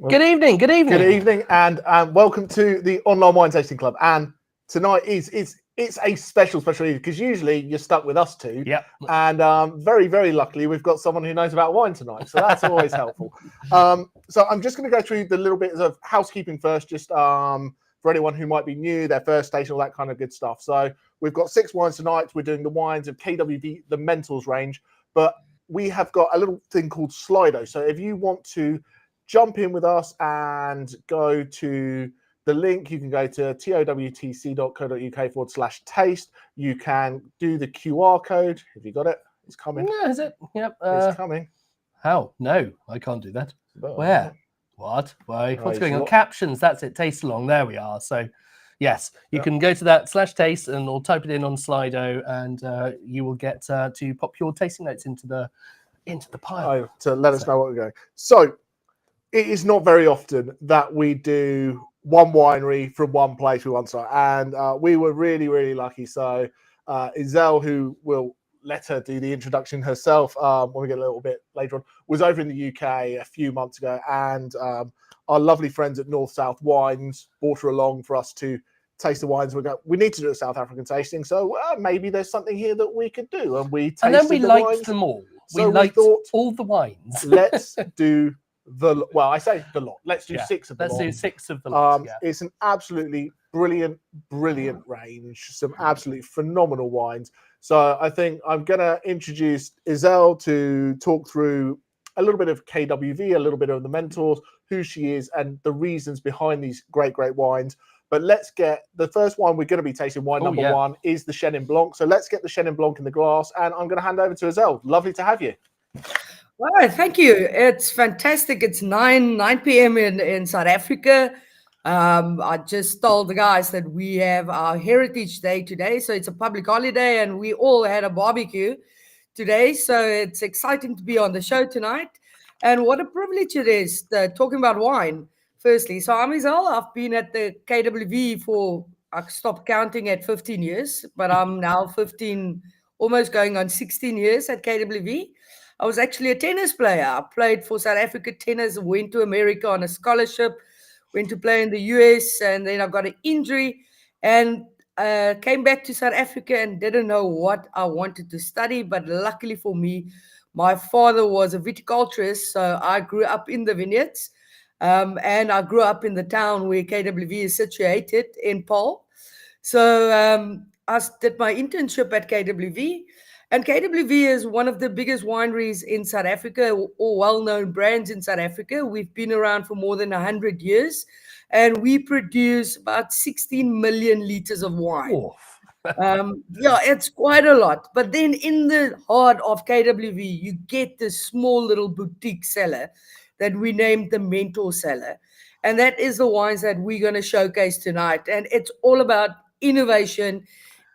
Good evening. Good evening. Good evening, and welcome to the Online Wine Tasting Club. And tonight it's a special evening because usually you're stuck with us two. Yep. And very luckily we've got someone who knows about wine tonight, so that's always helpful. So I'm just going to go through the little bits of housekeeping first, just for anyone who might be new, their first tasting, all that kind of good stuff. So we've got 6 wines tonight. We're doing the wines of KWV, the Mentals range, but we have got a little thing called Slido. So if you want to jump in with us and go to the link, you can go to towtc.co.uk/taste. You can do the QR code. Have you got it? It's coming. Yeah, is it? Yep. It's coming. How? No, I can't do that. But, where? What? Why? What's going on? What? Captions. That's it. Taste along. There we are. So, yes, you can go to that /taste and or type it in on Slido, and you will get to pop your tasting notes into the pile to let us know what we're going. So it is not very often that we do one winery from one place with one site, and we were really lucky. So Izele, who will let her do the introduction herself when we get a little bit later on, was over in the UK a few months ago, and our lovely friends at North South Wines brought her along for us to taste the wines. We need to do a South African tasting, so maybe there's something here that we could do, and we tasted then we the liked wines. them all. So we liked thought, all the wines. Let's do I say the lot. Let's do 6 of the lot. Let's do 6 of the lot. It's an absolutely brilliant range. Some absolutely phenomenal wines. So I think I'm going to introduce Izele to talk through a little bit of KWV, a little bit of the mentors, who she is, and the reasons behind these great wines. But let's get the first wine we're going to be tasting. Number 1 is the Chenin Blanc. So let's get the Chenin Blanc in the glass, and I'm going to hand over to Izele. Lovely to have you. Well, thank you. It's fantastic. It's 9 p.m. in South Africa. I just told the guys that we have our Heritage Day today, so it's a public holiday, and we all had a barbecue today. So it's exciting to be on the show tonight, and what a privilege it is talking about wine. Firstly, so I'm Izele. I've been at the KWV I stopped counting at 15 years, but I'm now 15, almost going on 16 years at KWV. I was actually a tennis player. I played for South Africa tennis, went to America on a scholarship, went to play in the US, and then I got an injury and came back to South Africa and didn't know what I wanted to study. But luckily for me, my father was a viticulturist, so I grew up in the vineyards, and I grew up in the town where KWV is situated in Paarl. So I did my internship at KWV. And KWV is one of the biggest wineries in South Africa, or well-known brands in South Africa. We've been around for more than 100 years, and we produce about 16 million liters of wine. It's quite a lot. But then in the heart of KWV, you get this small little boutique cellar that we named the Mentor Cellar. And that is the wines that we're going to showcase tonight. And it's all about innovation,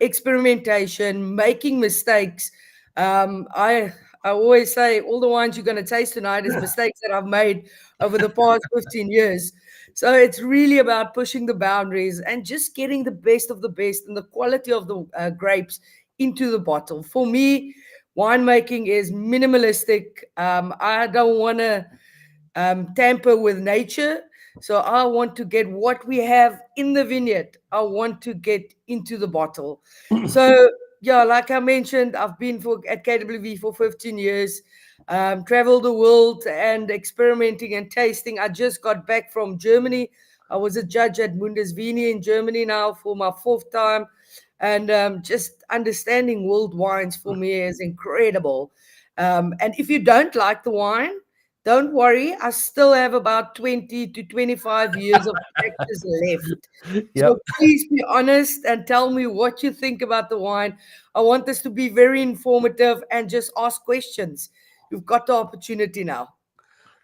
experimentation, making mistakes. I always say all the wines you're going to taste tonight is mistakes that I've made over the past 15 years. So it's really about pushing the boundaries and just getting the best of the best and the quality of the grapes into the bottle. For me, winemaking is minimalistic. I don't want to tamper with nature. So I want to get what we have in the vineyard. I want to get into the bottle. So, like I mentioned, I've been at KWV for 15 years, traveled the world and experimenting and tasting. I just got back from Germany. I was a judge at Bundesweine in Germany now for my 4th time. And just understanding world wines for me is incredible. And if you don't like the wine, don't worry, I still have about 20 to 25 years of practice left. So please be honest and tell me what you think about the wine. I want this to be very informative and just ask questions. You've got the opportunity now.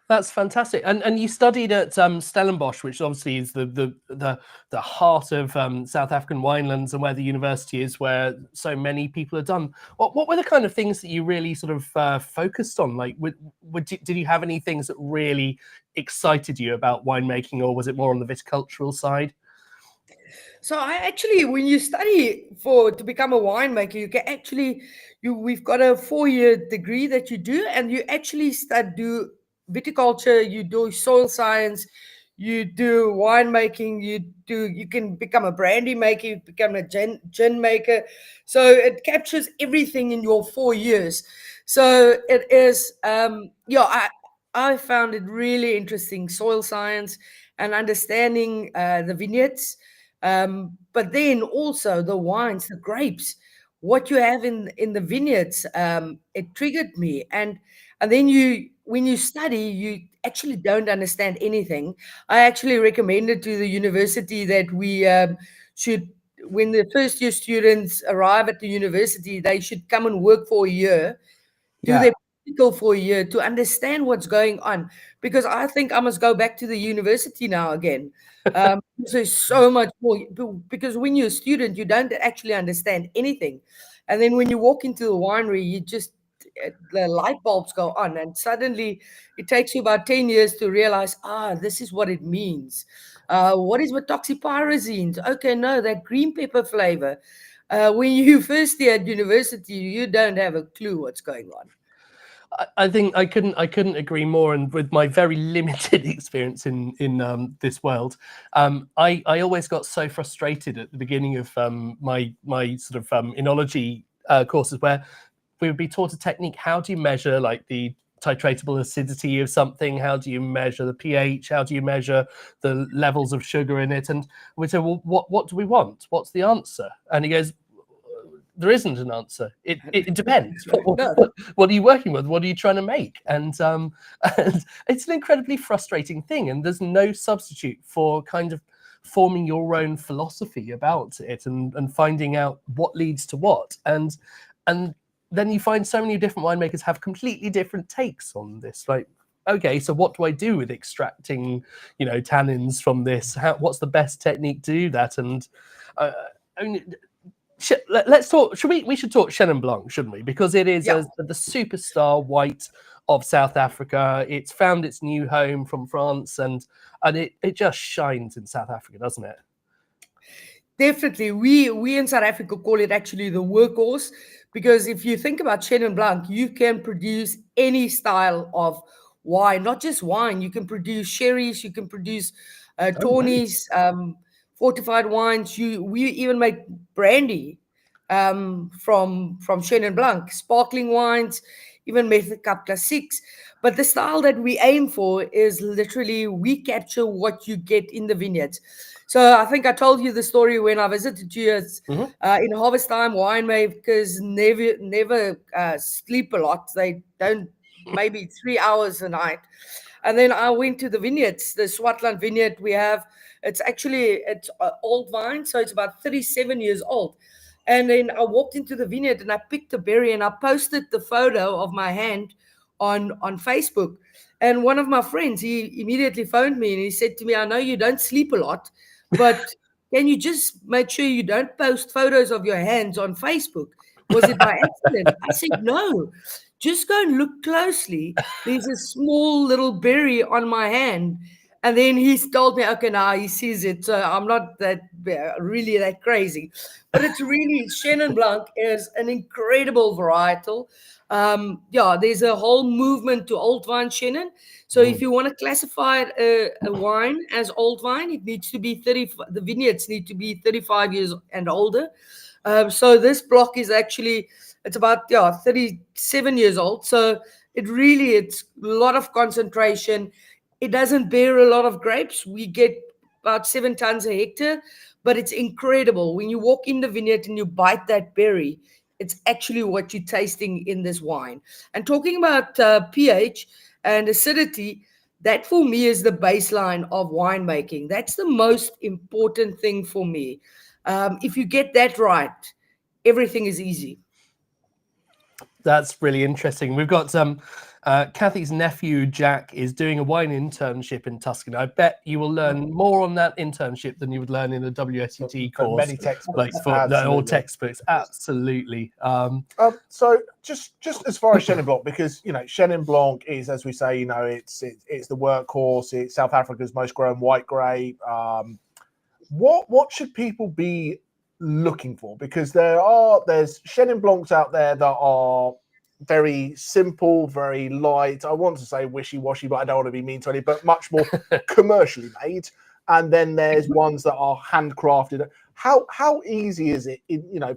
That's fantastic. And you studied at Stellenbosch, which obviously is the heart of South African winelands and where the university is, where so many people are done. What were the kind of things that you really sort of focused on? Like, did you have any things that really excited you about winemaking, or was it more on the viticultural side? So I actually, when you study to become a winemaker, you can actually, we've got a 4-year degree that you do, and you actually viticulture, you do soil science, you do winemaking, you can become a brandy maker, you become a gin maker. So it captures everything in your 4 years. So it is, I found it really interesting, soil science and understanding the vineyards, but then also the wines, the grapes, what you have in the vineyards. It triggered me, and then when you study, you actually don't understand anything. I actually recommended to the university that we should, when the first year students arrive at the university, they should come and work for a year, do their practical for a year to understand what's going on. Because I think I must go back to the university now again. There's so much more. Because when you're a student, you don't actually understand anything. And then when you walk into the winery, you just, the light bulbs go on, and suddenly it takes you about 10 years to realize, this is what it means. What is with toxopyrazines? Okay, no, that green pepper flavor. When you first year at university, you don't have a clue what's going on. I think I couldn't agree more. And with my very limited experience in this world, I always got so frustrated at the beginning of my sort of enology courses, where we would be taught a technique. How do you measure like the titratable acidity of something? How do you measure the pH? How do you measure the levels of sugar in it? And we say, well, what do we want? What's the answer? And he goes, there isn't an answer. It depends. What are you working with? What are you trying to make? And it's an incredibly frustrating thing. And there's no substitute for kind of forming your own philosophy about it and finding out what leads to what. And then you find so many different winemakers have completely different takes on this. Like, okay, so what do I do with extracting, tannins from this? What's the best technique to do that? And let's talk. We should talk Chenin Blanc, shouldn't we? Because it is the superstar white of South Africa. It's found its new home from France, and it just shines in South Africa, doesn't it? Definitely. We in South Africa call it actually the workhorse, because if you think about Chenin Blanc, you can produce any style of wine, not just wine. You can produce sherries, you can produce tawnies, fortified wines. We even make brandy from Chenin Blanc, sparkling wines, even Method Cup Classiques. But the style that we aim for is literally we capture what you get in the vineyards. So I think I told you the story when I visited you in harvest time. Winemakers never sleep a lot. They don't, maybe 3 hours a night. And then I went to the vineyards, the Swartland vineyard we have. It's old vine, so it's about 37 years old. And then I walked into the vineyard and I picked a berry and I posted the photo of my hand on Facebook. And one of my friends, he immediately phoned me and he said to me, I know you don't sleep a lot, but can you just make sure you don't post photos of your hands on Facebook? Was it by accident? I said, no, just go and look closely. There's a small little berry on my hand. And then he's told me, okay, now he sees it. So I'm not really that crazy. But it's really, Chenin Blanc is an incredible varietal. There's a whole movement to old vine Chenin. So if you want to classify a wine as old vine, it needs to be the vineyards need to be 35 years and older. So this block is actually, it's about 37 years old. So it's a lot of concentration. It doesn't bear a lot of grapes. We get about 7 tons a hectare, but it's incredible. When you walk in the vineyard and you bite that berry, it's actually what you're tasting in this wine. And talking about pH and acidity, that for me is the baseline of winemaking. That's the most important thing for me. If you get that right, everything is easy. That's really interesting. We've got Kathy's nephew, Jack, is doing a wine internship in Tuscany. I bet you will learn more on that internship than you would learn in a WSET course. Many textbooks. All textbooks, absolutely. So just as far as Chenin Blanc, because Chenin Blanc is, as we say, it's the workhorse. It's South Africa's most grown white grape. What should people be looking for? Because there's Chenin Blancs out there that are very simple, very light. I want to say wishy-washy, but I don't want to be mean to any, but much more commercially made. And then there's ones that are handcrafted. How easy is it,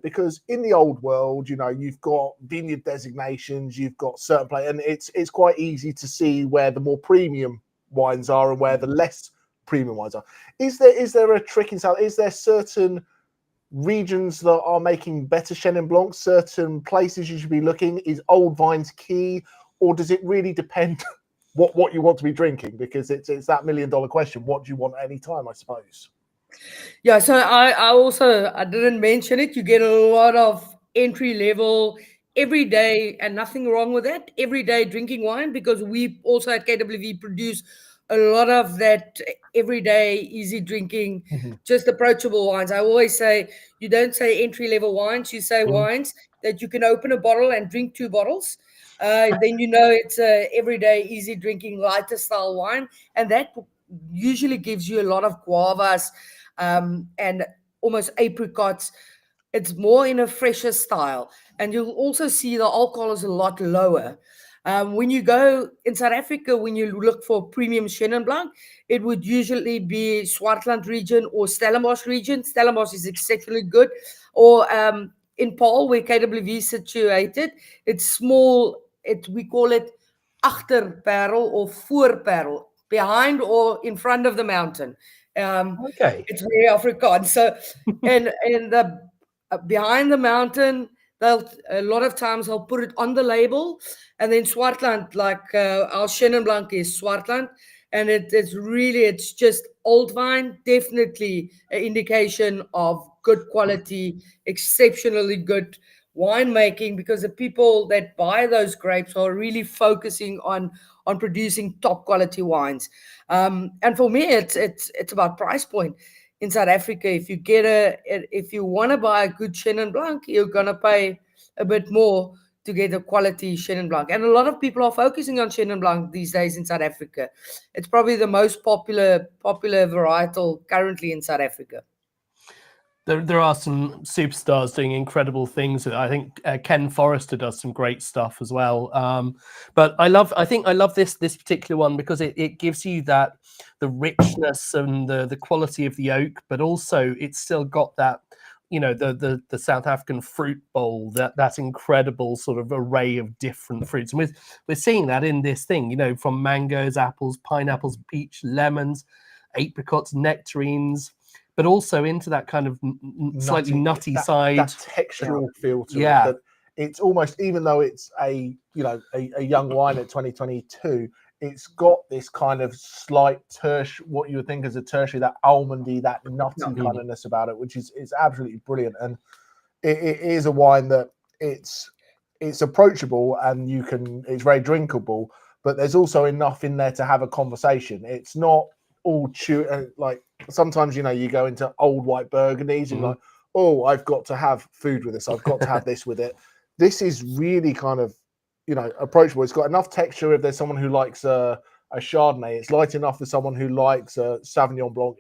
because in the old world, you've got vineyard designations, you've got certain place, and it's quite easy to see where the more premium wines are and where the less premium wines are. Is there a trick in South? Is there certain regions that are making better Chenin Blanc, certain places you should be looking? Is old vines key, or does it really depend what you want to be drinking? Because it's that $1 million question. What do you want at any time, I suppose? Yeah, so I didn't mention it. You get a lot of entry level, everyday, and nothing wrong with that, everyday drinking wine, because we also at KWV produce a lot of that everyday, easy drinking, just approachable wines. I always say, you don't say entry level wines, you say wines that you can open a bottle and drink 2 bottles. Then it's a everyday, easy drinking, lighter style wine, and that usually gives you a lot of guavas and almost apricots. It's more in a fresher style, and you'll also see the alcohol is a lot lower. When you go in South Africa, when you look for premium Chenin Blanc, it would usually be Swartland region or Stellenbosch region. Stellenbosch is exceptionally good. Or in Paarl, where KWV is situated, it's small. We call it achter Paarl or voor Paarl, behind or in front of the mountain. Okay. It's very Afrikaans. So, and the behind the mountain, a lot of times they'll put it on the label, and then Swartland, like our Chenin Blanc is Swartland, and it's just old vine, definitely an indication of good quality, exceptionally good winemaking, because the people that buy those grapes are really focusing on producing top quality wines. And for me, it's about price point. In South Africa, if you want to buy a good Chenin Blanc, you're gonna pay a bit more to get a quality Chenin Blanc. And a lot of people are focusing on Chenin Blanc these days in South Africa. It's probably the most popular varietal currently in South Africa. There are some superstars doing incredible things. I think Ken Forrester does some great stuff as well. But I love this particular one because it gives you the richness and the quality of the oak, but also it's still got that, the South African fruit bowl, that incredible sort of array of different fruits. And we're seeing that in this thing, from mangoes, apples, pineapples, peach, lemons, apricots, nectarines, but also into that kind of slightly nutty side. That textural feel to it. That it's almost, even though it's a young wine at 2022, it's got this kind of slight what you would think as a tertiary, that almondy, that nutty kind ofness about it, which is absolutely brilliant. And it is a wine that it's approachable and it's very drinkable, but there's also enough in there to have a conversation. It's not all like sometimes you go into old white burgundies and you're like, oh, I've got to have food with this, I've got to have this with it. This is really kind of approachable. It's got enough texture. If there's someone who likes a Chardonnay, it's light enough for someone who likes a Sauvignon Blanc.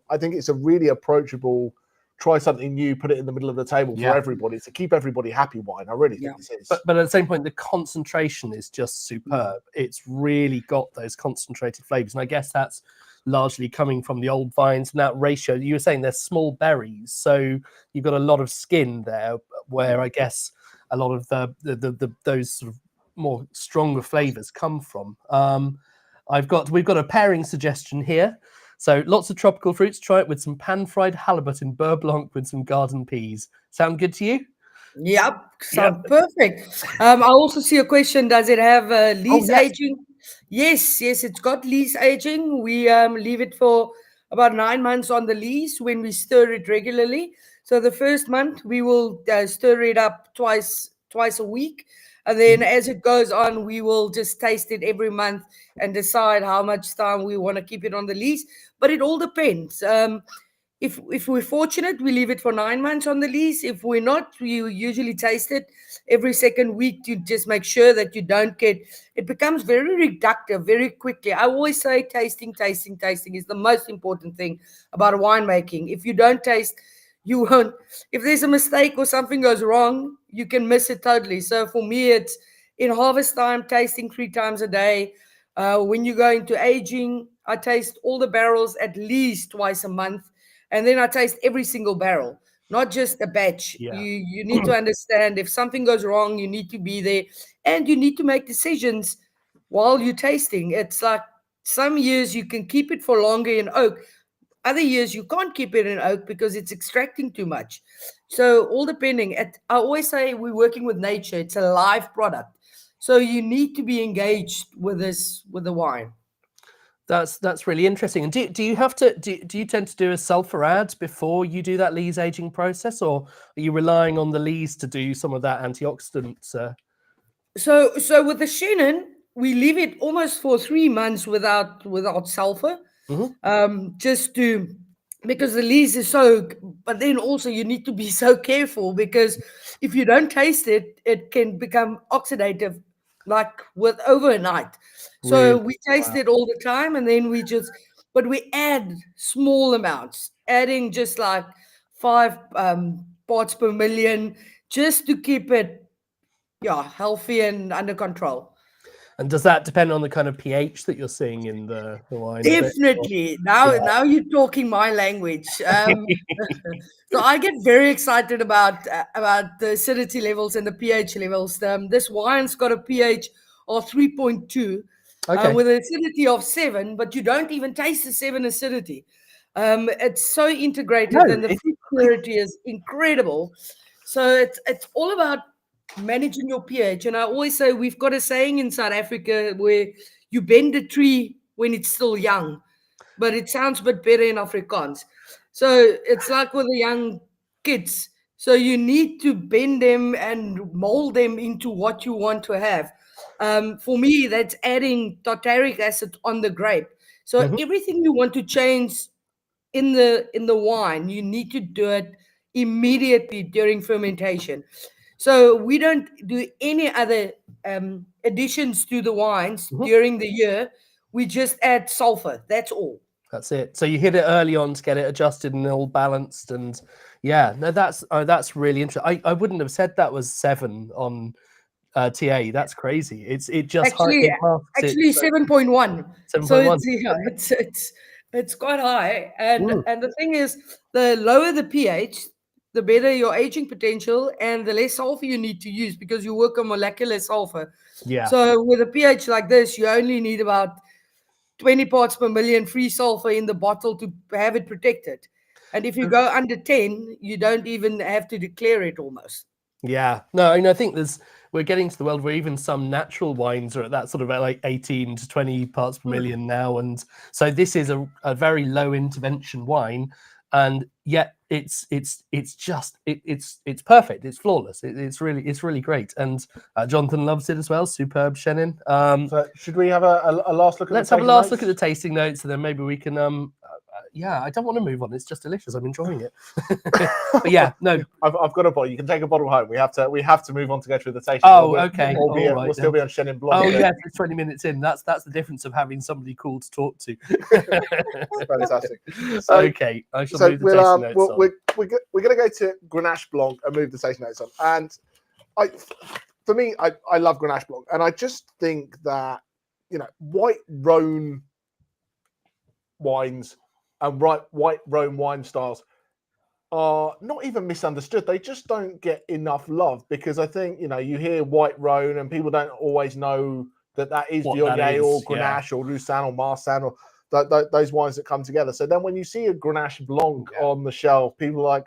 I think it's a really approachable, try something new, put it in the middle of the table for everybody, to keep everybody happy wine. I really think this is. But at the same point, the concentration is just superb. It's really got those concentrated flavors, and I guess that's largely coming from the old vines and that ratio. You were saying they're small berries, so you've got a lot of skin there, where I guess a lot of those sort of more stronger flavors come from. We've got a pairing suggestion here. So lots of tropical fruits. Try it with some pan-fried halibut in beurre blanc with some garden peas. Sound good to you? Yep, sound perfect. I also see a question. Does it have lees aging? Yes, it's got lees aging. We leave it for about 9 months on the lees when we stir it regularly. So the first month we will stir it up twice a week. And then as it goes on, we will just taste it every month and decide how much time we want to keep it on the lees. But it all depends. If we're fortunate, we leave it for 9 months on the lees. If we're not, we usually taste it every second week to just make sure that you don't it becomes very reductive very quickly. I always say tasting is the most important thing about winemaking. If you don't taste, you won't. If there's a mistake or something goes wrong, you can miss it totally. So for me, in harvest time, tasting 3 times a day. When you go into aging, I taste all the barrels at least twice a month. And then I taste every single barrel, not just a batch. Yeah. You need to understand if something goes wrong, you need to be there, and you need to make decisions while you're tasting. It's like some years you can keep it for longer in oak. Other years you can't keep it in oak because it's extracting too much. So all depending. I always say we're working with nature. It's a live product. So you need to be engaged with the wine. That's really interesting. And do you have to do you tend to do a sulfur add before you do that lees aging process, or are you relying on the lees to do some of that antioxidants? So with the Chenin, we leave it almost for 3 months without sulfur, just to, because the lees is so. But then also you need to be so careful, because if you don't taste it, it can become oxidative, like with overnight. So Really? we taste it all the time, and then but we add small amounts, adding just like 5 parts per million, just to keep it healthy and under control. And does that depend on the kind of pH that you're seeing in the wine? Definitely. Now you're talking my language. So I get very excited about the acidity levels and the pH levels. This wine's got a pH of 3.2 with an acidity of 7, but you don't even taste the 7 acidity. It's so integrated, and the fruit purity is incredible. So it's all about managing your pH. And I always say we've got a saying in South Africa where you bend a tree when it's still young, but it sounds a bit better in Afrikaans. So it's like with the young kids. So you need to bend them and mold them into what you want to have. For me, that's adding tartaric acid on the grape. So everything you want to change in the wine, you need to do it immediately during fermentation. So we don't do any other additions to the wines during the year. We just add sulfur. That's all. That's it. So you hit it early on to get it adjusted and all balanced. And yeah, no, that's really interesting. I wouldn't have said that was 7 on TA. That's crazy. It just actually 7.1. 7.1. So it's quite high. And the thing is, the lower the pH, the better your aging potential and the less sulfur you need to use, because you work on molecular sulfur. Yeah. So with a pH like this, you only need about 20 parts per million free sulfur in the bottle to have it protected. And if you go under 10, you don't even have to declare it almost. Yeah. No, I think we're getting to the world where even some natural wines are at that sort of like 18 to 20 parts per million now. And so this is a very low intervention wine. And yet it's perfect. It's flawless. It's really great. And Jonathan loves it as well. Superb Chenin. So should we have a last look at let's the have a last notes? look at the tasting notes, and then maybe we can I don't want to move on. It's just delicious. I'm enjoying it. But yeah, no, I've got a bottle. You can take a bottle home. We have to move on to go through the tasting. Oh, okay. We'll still be on Chenin Blanc. Oh yeah, it's 20 minutes in. That's the difference of having somebody cool to talk to. Fantastic. Okay, I shall move the tasting notes on. We're going to go to Grenache Blanc and move the tasting notes on. And I love Grenache Blanc, and I just think that white Rhone wines and white Rhone wine styles are not even misunderstood. They just don't get enough love, because I think you hear white Rhone and people don't always know that is Viognier or Grenache or Roussanne or Marsanne or those wines that come together. So then when you see a Grenache Blanc on the shelf, people are like,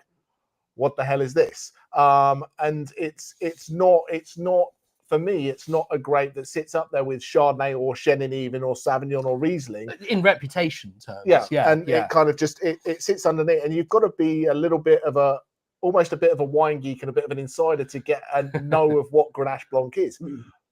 what the hell is this? And it's not for me, it's not a grape that sits up there with Chardonnay or Chenin even or Sauvignon or Riesling. In reputation terms. It kind of just, it sits underneath, and you've got to be almost a bit of a wine geek and a bit of an insider to get and know of what Grenache Blanc is.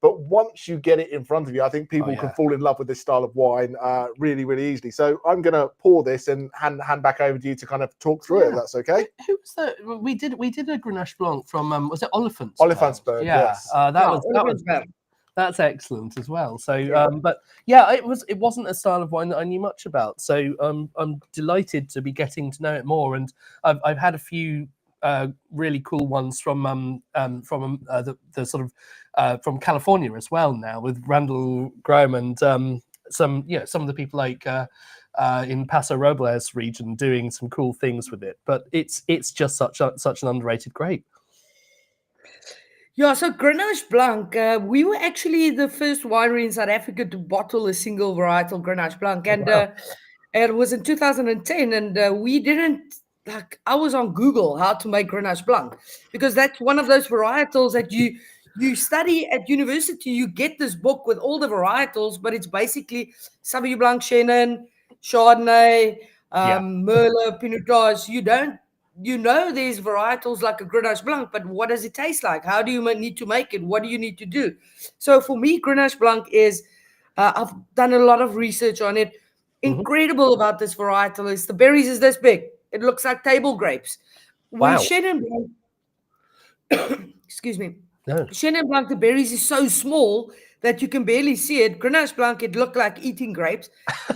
But once you get it in front of you, I think people can fall in love with this style of wine really, really easily. So I'm going to pour this and hand back over to you to kind of talk through it, if that's okay. Who was that? We did a Grenache Blanc from was it Oliphant's? Oliphant's-Berg, yes. That's excellent as well. So, but yeah, it wasn't a style of wine that I knew much about. So I'm delighted to be getting to know it more. And I've had a few really cool ones from the sort of from California as well now, with Randall Graham and some of the people like in Paso Robles region doing some cool things with it. But it's just such an underrated grape. Yeah, so Grenache Blanc, we were actually the first winery in South Africa to bottle a single varietal Grenache Blanc, and it was in 2010, and we didn't, like, I was on Google how to make Grenache Blanc, because that's one of those varietals that you study at university. You get this book with all the varietals, but it's basically Sauvignon Blanc, Chenin, Chardonnay, Merlot, Pinot Noir. You know there's varietals like a Grenache Blanc, but what does it taste like? How do you need to make it? What do you need to do? So for me, Grenache Blanc is, I've done a lot of research on it. Incredible about this varietal is the berries is this big. It looks like table grapes. Wow. With Chenin Blanc, excuse me. No. Chenin Blanc, the berries is so small that you can barely see it. Grenache Blanc, it looked like eating grapes.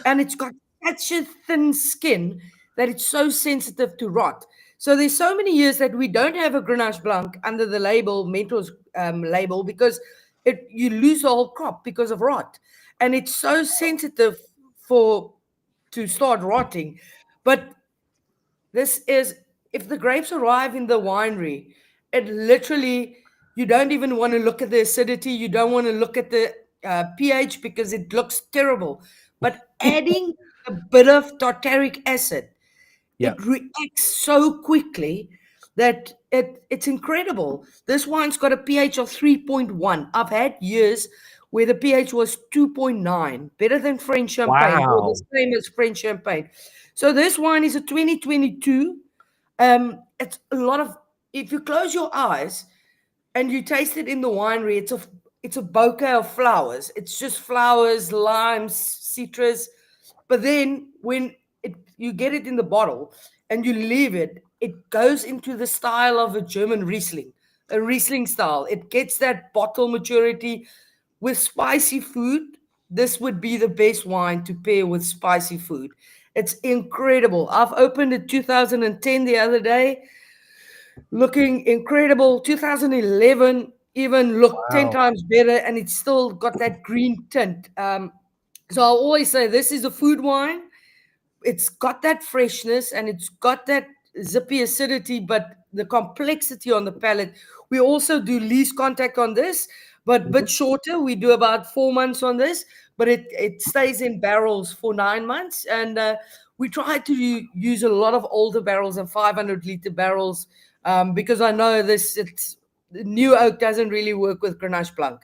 And it's got such a thin skin that it's so sensitive to rot. So there's so many years that we don't have a Grenache Blanc under the label, Mentor's label, because you lose the whole crop because of rot. And it's so sensitive to start rotting. But this is, if the grapes arrive in the winery, it literally, you don't even want to look at the acidity. You don't want to look at the pH because it looks terrible. But adding a bit of tartaric acid, it reacts so quickly that it's incredible. This wine's got a pH of 3.1. I've had years where the pH was 2.9, better than French champagne, or the same as French champagne. So this wine is a 2022. It's a lot of, if you close your eyes and you taste it in the winery, it's a bouquet of flowers. It's just flowers, limes, citrus. But then when you get it in the bottle and you leave it, it goes into the style of a German Riesling, a Riesling style. It gets that bottle maturity with spicy food. This would be the best wine to pair with spicy food. It's incredible. I've opened it 2010 the other day, looking incredible. 2011 even looked 10 times better, and it's still got that green tint. So I always say this is a food wine. It's got that freshness and it's got that zippy acidity, but the complexity on the palate. We also do least contact on this, but a bit shorter. We do about 4 months on this, but it stays in barrels for 9 months. And we try to use a lot of older barrels and 500-liter barrels because I know new oak doesn't really work with Grenache Blanc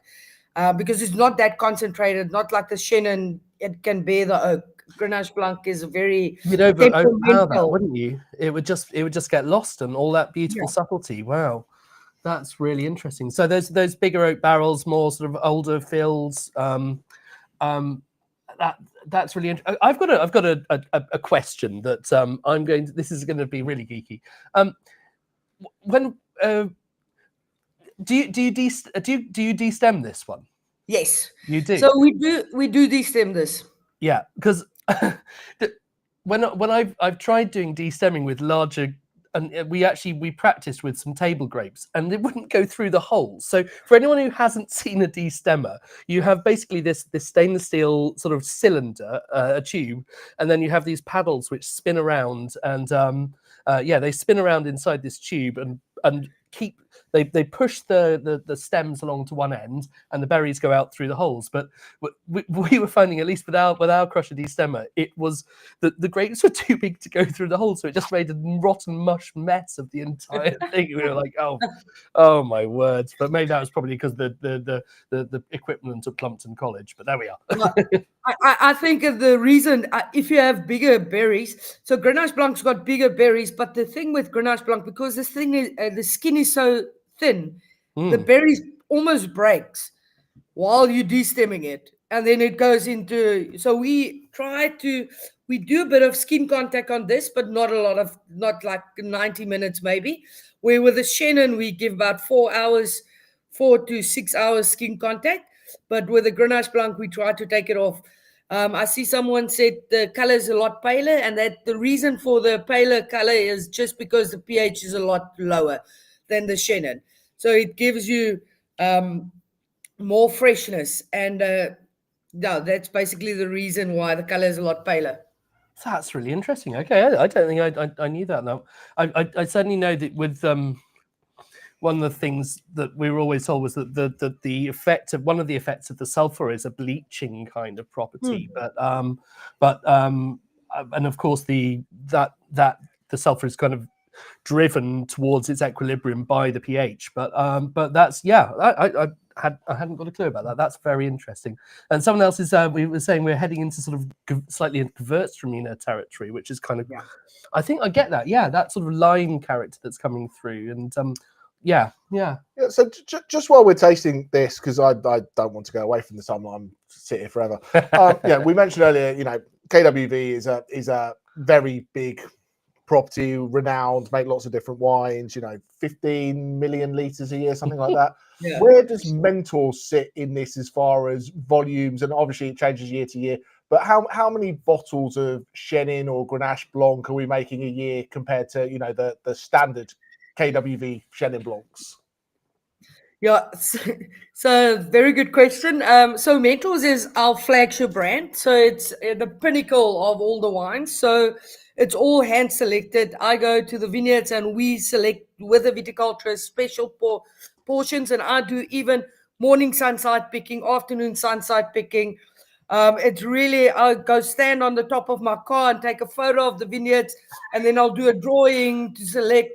because it's not that concentrated, not like the Chenin. It can bear the oak. Grenache Blanc is very overpower that, wouldn't you? It would just get lost and all that beautiful subtlety. Wow, that's really interesting. So there's those bigger oak barrels, more sort of older fills. That's really interesting. I've got a question that I'm going to. This is going to be really geeky. When do you destem this one? Yes, you do. So we do destem this. Yeah, because when I've tried doing destemming with larger, and we practiced with some table grapes, and it wouldn't go through the holes. So for anyone who hasn't seen a destemmer, you have basically this stainless steel sort of cylinder, a tube, and then you have these paddles which spin around, and they spin around inside this tube and keep. They push the stems along to one end, and the berries go out through the holes. But we were finding, at least with our crusher destemmer, it was the grapes were too big to go through the holes, so it just made a rotten mush mess of the entire thing. We were like, oh my words! But maybe that was probably because the equipment at Plumpton College. But there we are. Well, I think the reason, if you have bigger berries, so Grenache Blanc's got bigger berries, but the thing with Grenache Blanc, because this thing is the skin is so thin, the berries almost breaks while you're destemming it, and then it goes into. So we do a bit of skin contact on this, but not like 90 minutes maybe. Where with the Chenin we give about 4 to 6 hours skin contact, but with the Grenache Blanc we try to take it off I see someone said the color is a lot paler, and that the reason for the paler color is just because the pH is a lot lower than the Chenin. So it gives you more freshness, and no, that's basically the reason why the color is a lot paler. That's really interesting. Okay, I don't think I knew that. No, I certainly know that with one of the things that we were always told was that the effect of one of the effects of the sulfur is a bleaching kind of property, but and of course the sulfur is kind of driven towards its equilibrium by the pH. But that's I hadn't got a clue about that. That's very interesting. And someone else is we were saying we're heading into sort of slightly Gewürztraminer territory, which is kind of I think I get that. Yeah, that sort of lime character that's coming through, and yeah. So just while we're tasting this, because I don't want to go away from the timeline, I'm sit here forever. We mentioned earlier, KWV is a very big property, renowned, make lots of different wines. 15 million liters a year, something like that. Where does Mentor sit in this as far as volumes? And obviously it changes year to year. But how many bottles of Chenin or Grenache Blanc are we making a year compared to the standard KWV Chenin Blancs? Yeah, so very good question. So Mentors is our flagship brand. So it's the pinnacle of all the wines. So it's all hand selected. I go to the vineyards and we select with the viticulturist special portions, and I do even morning sunside picking, afternoon sunside picking. It's really, I'll go stand on the top of my car and take a photo of the vineyards, and then I'll do a drawing to select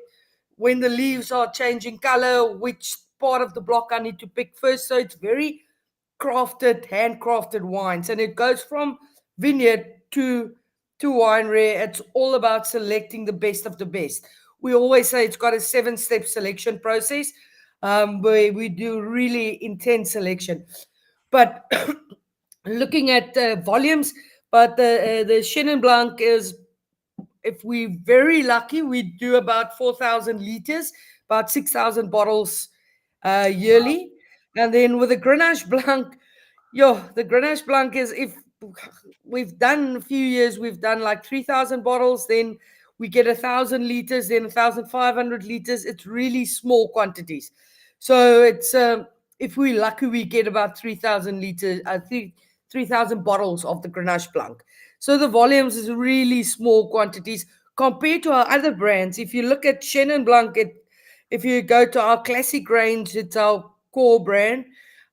when the leaves are changing color, which part of the block I need to pick first. So it's very crafted, handcrafted wines, and it goes from vineyard to winery. It's all about selecting the best of the best. We always say it's got a 7-step selection process, where we do really intense selection. But looking at volumes, but the Chenin Blanc is, if we're very lucky, we do about 4,000 liters, about 6,000 bottles yearly. And then with the Grenache Blanc, the Grenache Blanc is, if we've done a few years, we've done like 3,000 bottles, then we get 1,000 liters, then 1,500 liters. It's really small quantities. So it's, if we're lucky, we get about 3,000 liters, 3,000 bottles of the Grenache Blanc. So the volumes is really small quantities compared to our other brands. If you look at Chenin Blanc, if you go to our classic range, it's our core brand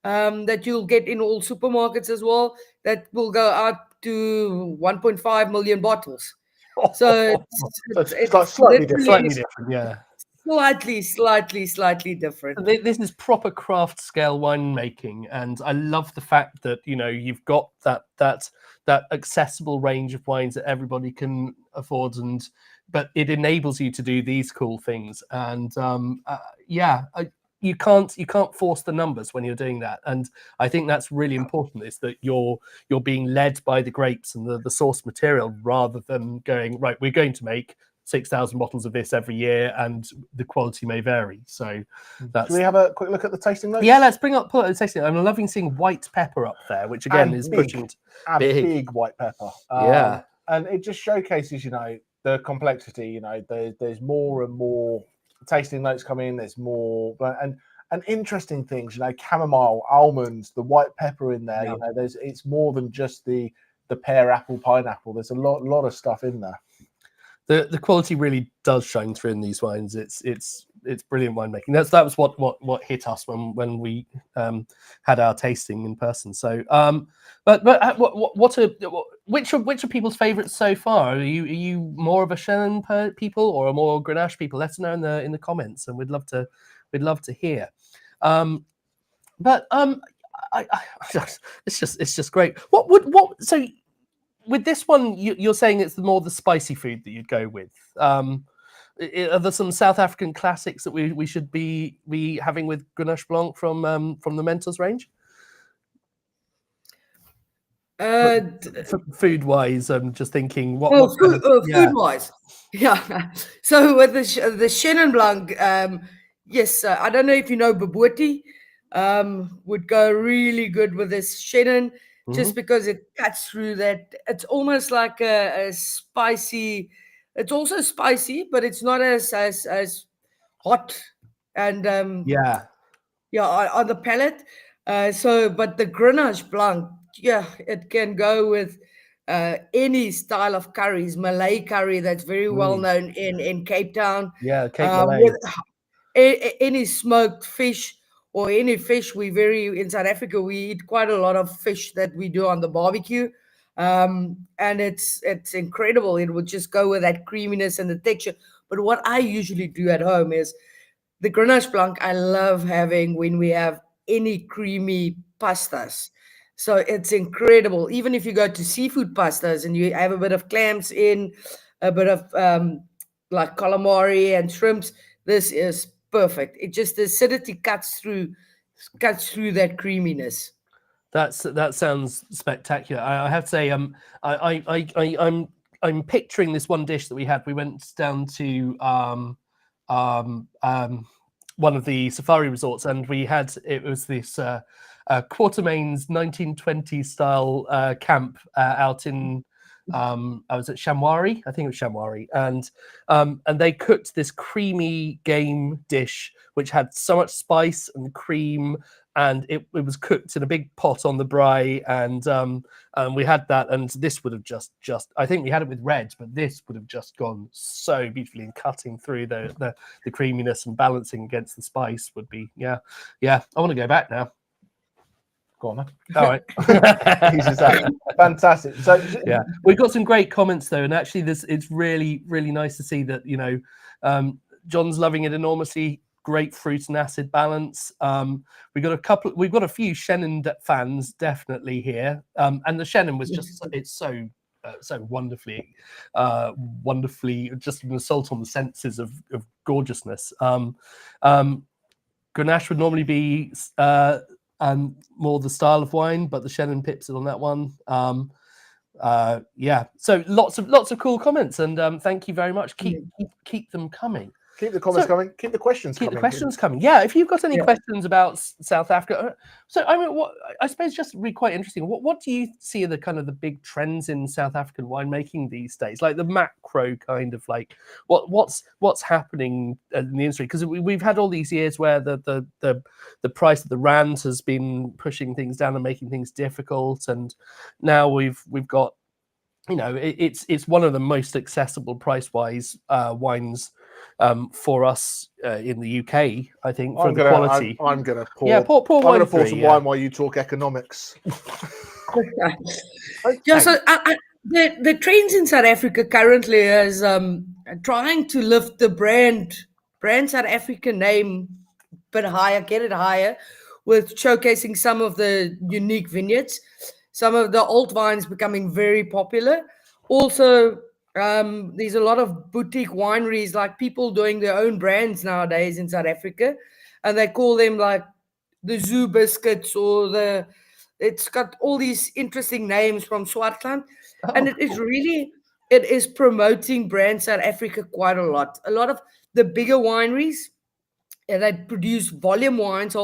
that you'll get in all supermarkets as well. That will go out to 1.5 million bottles. So it's like slightly different, yeah. Slightly different. This is proper craft scale winemaking, and I love the fact that you've got that accessible range of wines that everybody can afford, but it enables you to do these cool things. And you can't force the numbers when you're doing that, and I think that's really important. Is that you're being led by the grapes and the source material, rather than going, right, we're going to make 6,000 bottles of this every year, and the quality may vary. So that's. Can we have a quick look at the tasting notes? Yeah, let's pull up the tasting. I'm loving seeing white pepper up there, which again is pushing big white pepper. And it just showcases, the complexity. There's more and more tasting notes come in. There's more and interesting things. Chamomile, almonds, the white pepper in there. Yeah. It's more than just the pear, apple, pineapple. There's a lot of stuff in there. The quality really does shine through in these wines. It's brilliant winemaking. That was what hit us when we had our tasting in person. So, which are people's favourites so far? Are you more of a Chenin people or a more Grenache people? Let us know in the comments, and we'd love to hear. It's just great. So with this one, you're saying it's more the spicy food that you'd go with. Are there some South African classics that we should be having with Grenache Blanc from the Mentors range? Food wise, I'm just thinking food wise. Yeah. So with the Chenin Blanc, yes, I don't know if you know Bobotie, would go really good with this Chenin. just because it cuts through that. It's almost like a spicy. It's also spicy, but it's not as hot and Yeah. on the palate. But the Grenache Blanc, yeah, it can go with any style of curries. Malay curry that's very well known in Cape Town. Yeah, Cape Malay. With any smoked fish or any fish. In South Africa, we eat quite a lot of fish that we do on the barbecue. And it's incredible. It would just go with that creaminess and the texture. But what I usually do at home is the Grenache Blanc I love having when we have any creamy pastas. So it's incredible. Even if you go to seafood pastas and you have a bit of clams in, a bit of like calamari and shrimps, this is perfect. It just, the acidity cuts through that creaminess. That sounds spectacular. I have to say, I'm picturing this one dish that we had. We went down to one of the safari resorts, and it was this Quatermain's 1920s style camp out in I was at Shamwari, I think it was Shamwari, and they cooked this creamy game dish which had so much spice and cream, and it was cooked in a big pot on the braai, and we had that, and this would have just I think we had it with red, but this would have just gone so beautifully, and cutting through the creaminess and balancing against the spice would be I want to go back now. Go on, man. All right. Fantastic. So yeah, we've got some great comments though, and actually it's really, really nice to see that, John's loving it enormously. Great fruit and acid balance. We've got a few Chenin fans definitely here, and the Chenin was just so wonderfully just an assault on the senses of gorgeousness. Grenache would normally be more the style of wine, but the Chenin pips it on that one. So lots of cool comments, and thank you very much. Keep them coming. Keep the comments coming. Keep the questions coming. Keep the questions coming. Yeah, if you've got any questions about South Africa. So I mean, I suppose just really quite interesting. What do you see are the kind of the big trends in South African winemaking these days? Like the macro kind of like what's happening in the industry? Because we've had all these years where the price of the rand has been pushing things down and making things difficult, and now we've got, it's one of the most accessible price-wise wines for us in the UK, I think, for the quality. I'm going to pour. Yeah, pour I'm going to pour wine some wine while you talk economics. Yeah, so the trends in South Africa currently is trying to lift the brand South African name a bit higher, get it higher, with showcasing some of the unique vineyards, some of the old vines becoming very popular. Also, there's a lot of boutique wineries, like people doing their own brands nowadays in South Africa, and they call them like the Zoo Biscuits, or it's got all these interesting names from Swartland. And it is promoting brand South Africa quite a lot. A lot of the bigger wineries that produce volume wines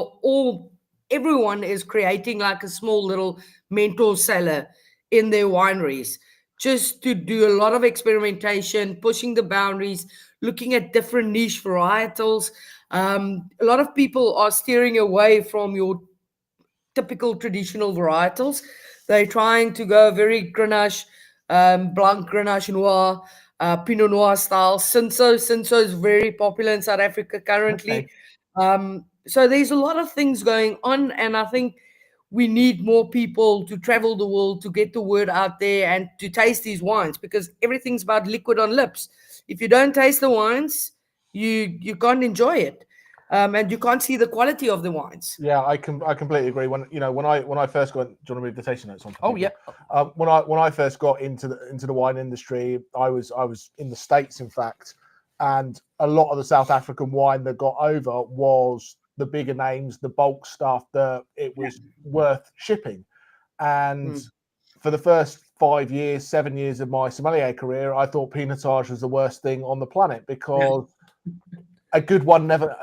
everyone is creating like a small little mentor cellar in their wineries, just to do a lot of experimentation, pushing the boundaries, looking at different niche varietals. A lot of people are steering away from your typical traditional varietals. They're trying to go very Grenache, Blanc, Grenache Noir, Pinot Noir style. Cinsault is very popular in South Africa currently. Okay. So there's a lot of things going on, and I think we need more people to travel the world to get the word out there and to taste these wines, because everything's about liquid on lips. If you don't taste the wines, you can't enjoy it, and you can't see the quality of the wines. Yeah, I completely agree. When I first got, do you want to move the tasting notes on? Oh yeah. When I first got into the wine industry, I was in the States, in fact, and a lot of the South African wine that got over was the bigger names, the bulk stuff, that it was worth shipping. And for the first 7 years of my sommelier career, I thought pinotage was the worst thing on the planet, because a good one never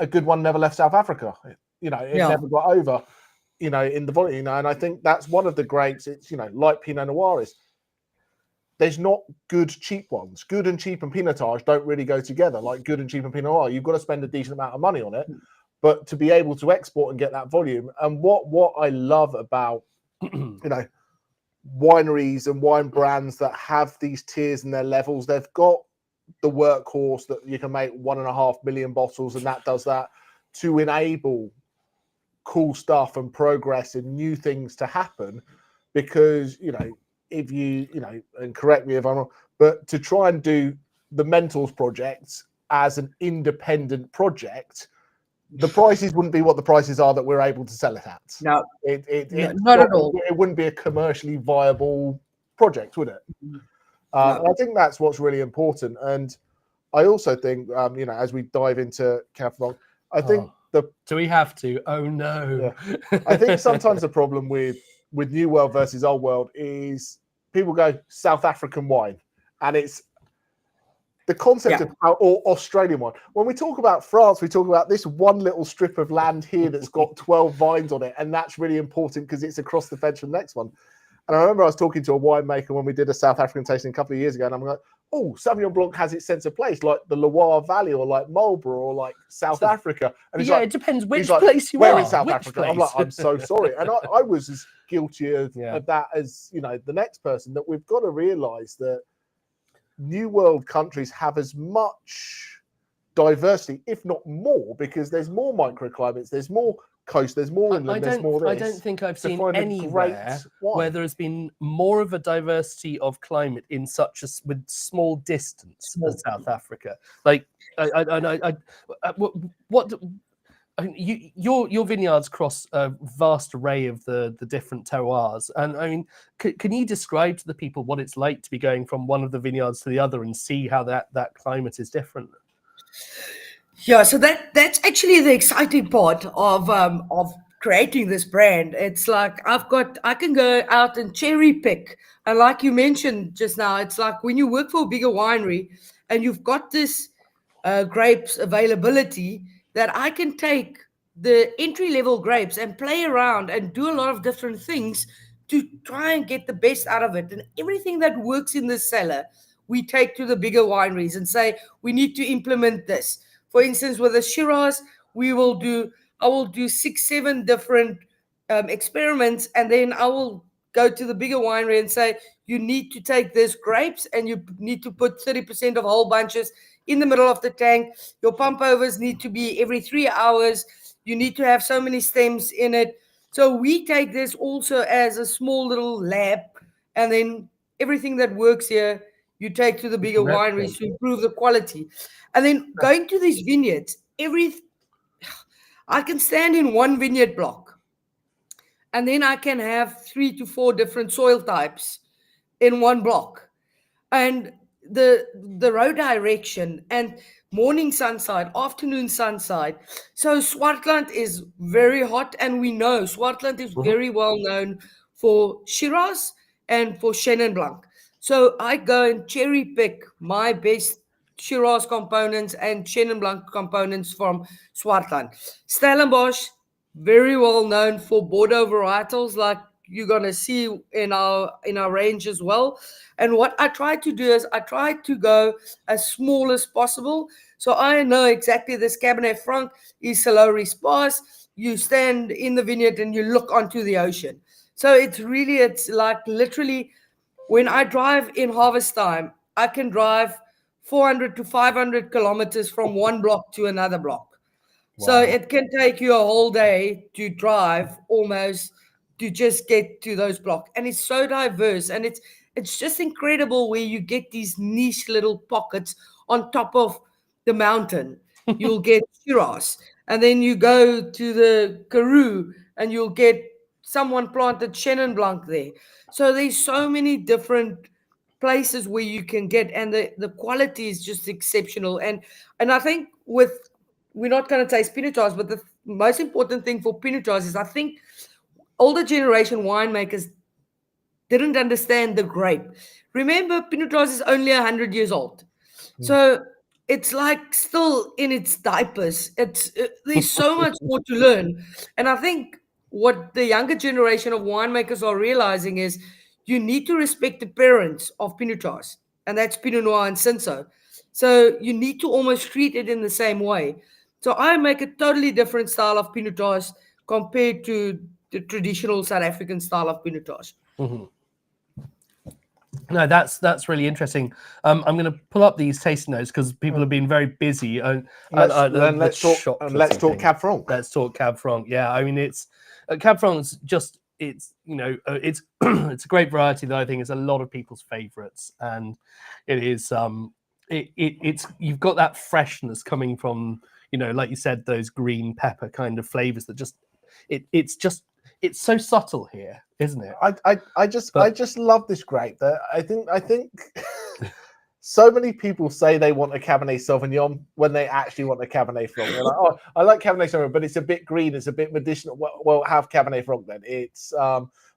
left South Africa. It never got over. you know, in the volume, you know, and I think that's one of the grapes. It's, you know, like Pinot Noir is. There's not good cheap ones. Good and cheap and Pinotage don't really go together. Like good and cheap and Pinot Noir, you've got to spend a decent amount of money on it, but to be able to export and get that volume. And what I love about, you know, wineries and wine brands that have these tiers and their levels, they've got the workhorse that you can make 1.5 million bottles, and that does that to enable cool stuff and progress and new things to happen. Because, you know, if you know, and correct me if I'm wrong, but to try and do the Mentors projects as an independent project, the prices wouldn't be what the prices are that we're able to sell it at. No, not at all. It wouldn't be a commercially viable project, would it? No. And I think that's what's really important. And I also think, you know, as we dive into Cavallon, I think do we have to? Oh no! Yeah. I think sometimes the problem with New World versus Old World is people go South African wine, and it's the concept of or Australian wine. When we talk about France, we talk about this one little strip of land here that's got 12 vines on it, and that's really important because it's across the fence from the next one. And I remember I was talking to a winemaker when we did a South African tasting a couple of years ago, and I'm like, oh, Sauvignon Blanc has its sense of place, like the Loire Valley or like Marlborough or like South Africa. And he's like, it depends which place you are. Where in South Africa? I'm like, I'm so sorry. And I was as guilty of that as, you know, the next person, that we've got to realise that New World countries have as much diversity, if not more, because there's more microclimates, there's more coast, there's more inland, there's more this. I don't think I've seen anywhere where there has been more of a diversity of climate in such a with small distance as South Africa. Like, your vineyards cross a vast array of the different terroirs, and I mean, can you describe to the people what it's like to be going from one of the vineyards to the other and see how that climate is different? Yeah, so that's actually the exciting part of creating this brand. It's like I can go out and cherry pick, and like you mentioned just now, it's like when you work for a bigger winery and you've got this grapes availability, that I can take the entry level grapes and play around and do a lot of different things to try and get the best out of it. And everything that works in the cellar, we take to the bigger wineries and say, we need to implement this. For instance, with the Shiraz, I will do 6-7 different experiments, and then I will go to the bigger winery and say, you need to take this grapes and you need to put 30% of whole bunches in the middle of the tank. Your pump overs need to be every 3 hours. You need to have so many stems in it. So we take this also as a small little lab, and then everything that works here, you take to the bigger wineries to improve the quality. And then going to these vineyards, I can stand in one vineyard block, and then I can have 3 to 4 different soil types in one block. And the road direction and morning sunside, afternoon sunside. So Swartland is very hot, and we know Swartland is very well known for Shiraz and for Chenin Blanc. So I go and cherry pick my best Shiraz components and Chenin Blanc components from Swartland. Stellenbosch, very well known for Bordeaux varietals, like you're going to see in our range as well. And what I try to do is I try to go as small as possible. So I know exactly this Cabernet Franc is Salori Sparse. You stand in the vineyard and you look onto the ocean. So it's like literally when I drive in harvest time, I can drive 400 to 500 kilometers from one block to another block. Wow. So it can take you a whole day to drive almost to just get to those blocks. And it's so diverse, and it's just incredible where you get these niche little pockets on top of the mountain. You'll get Shiraz, and then you go to the Karoo and you'll get someone planted Chenin Blanc there. So there's so many different places where you can get, and the quality is just exceptional. And I think we're not going to taste Pinotage, but the most important thing for Pinotage is I think older generation winemakers didn't understand the grape. Remember, Pinotage is only 100 years old. So it's like still in its diapers. There's so much more to learn. And I think what the younger generation of winemakers are realizing is you need to respect the parents of Pinotage, and that's Pinot Noir and Cinsault. So you need to almost treat it in the same way. So I make a totally different style of Pinotage compared to the traditional South African style of Pinotage. Mm-hmm. No, that's really interesting. I'm going to pull up these tasting notes because people have been very busy. Let's talk Cab Franc. Let's talk Cab Franc. Yeah, I mean it's Cab Franc's just it's it's it's a great variety that I think is a lot of people's favourites, and it is it's you've got that freshness coming from like you said, those green pepper kind of flavours that just it's so subtle here, isn't it? I just love this grape. That I think so many people say they want a Cabernet Sauvignon when they actually want a Cabernet Franc. They're like, oh, I like Cabernet Sauvignon, but it's a bit green, it's a bit medicinal. Well, have Cabernet Franc then. It's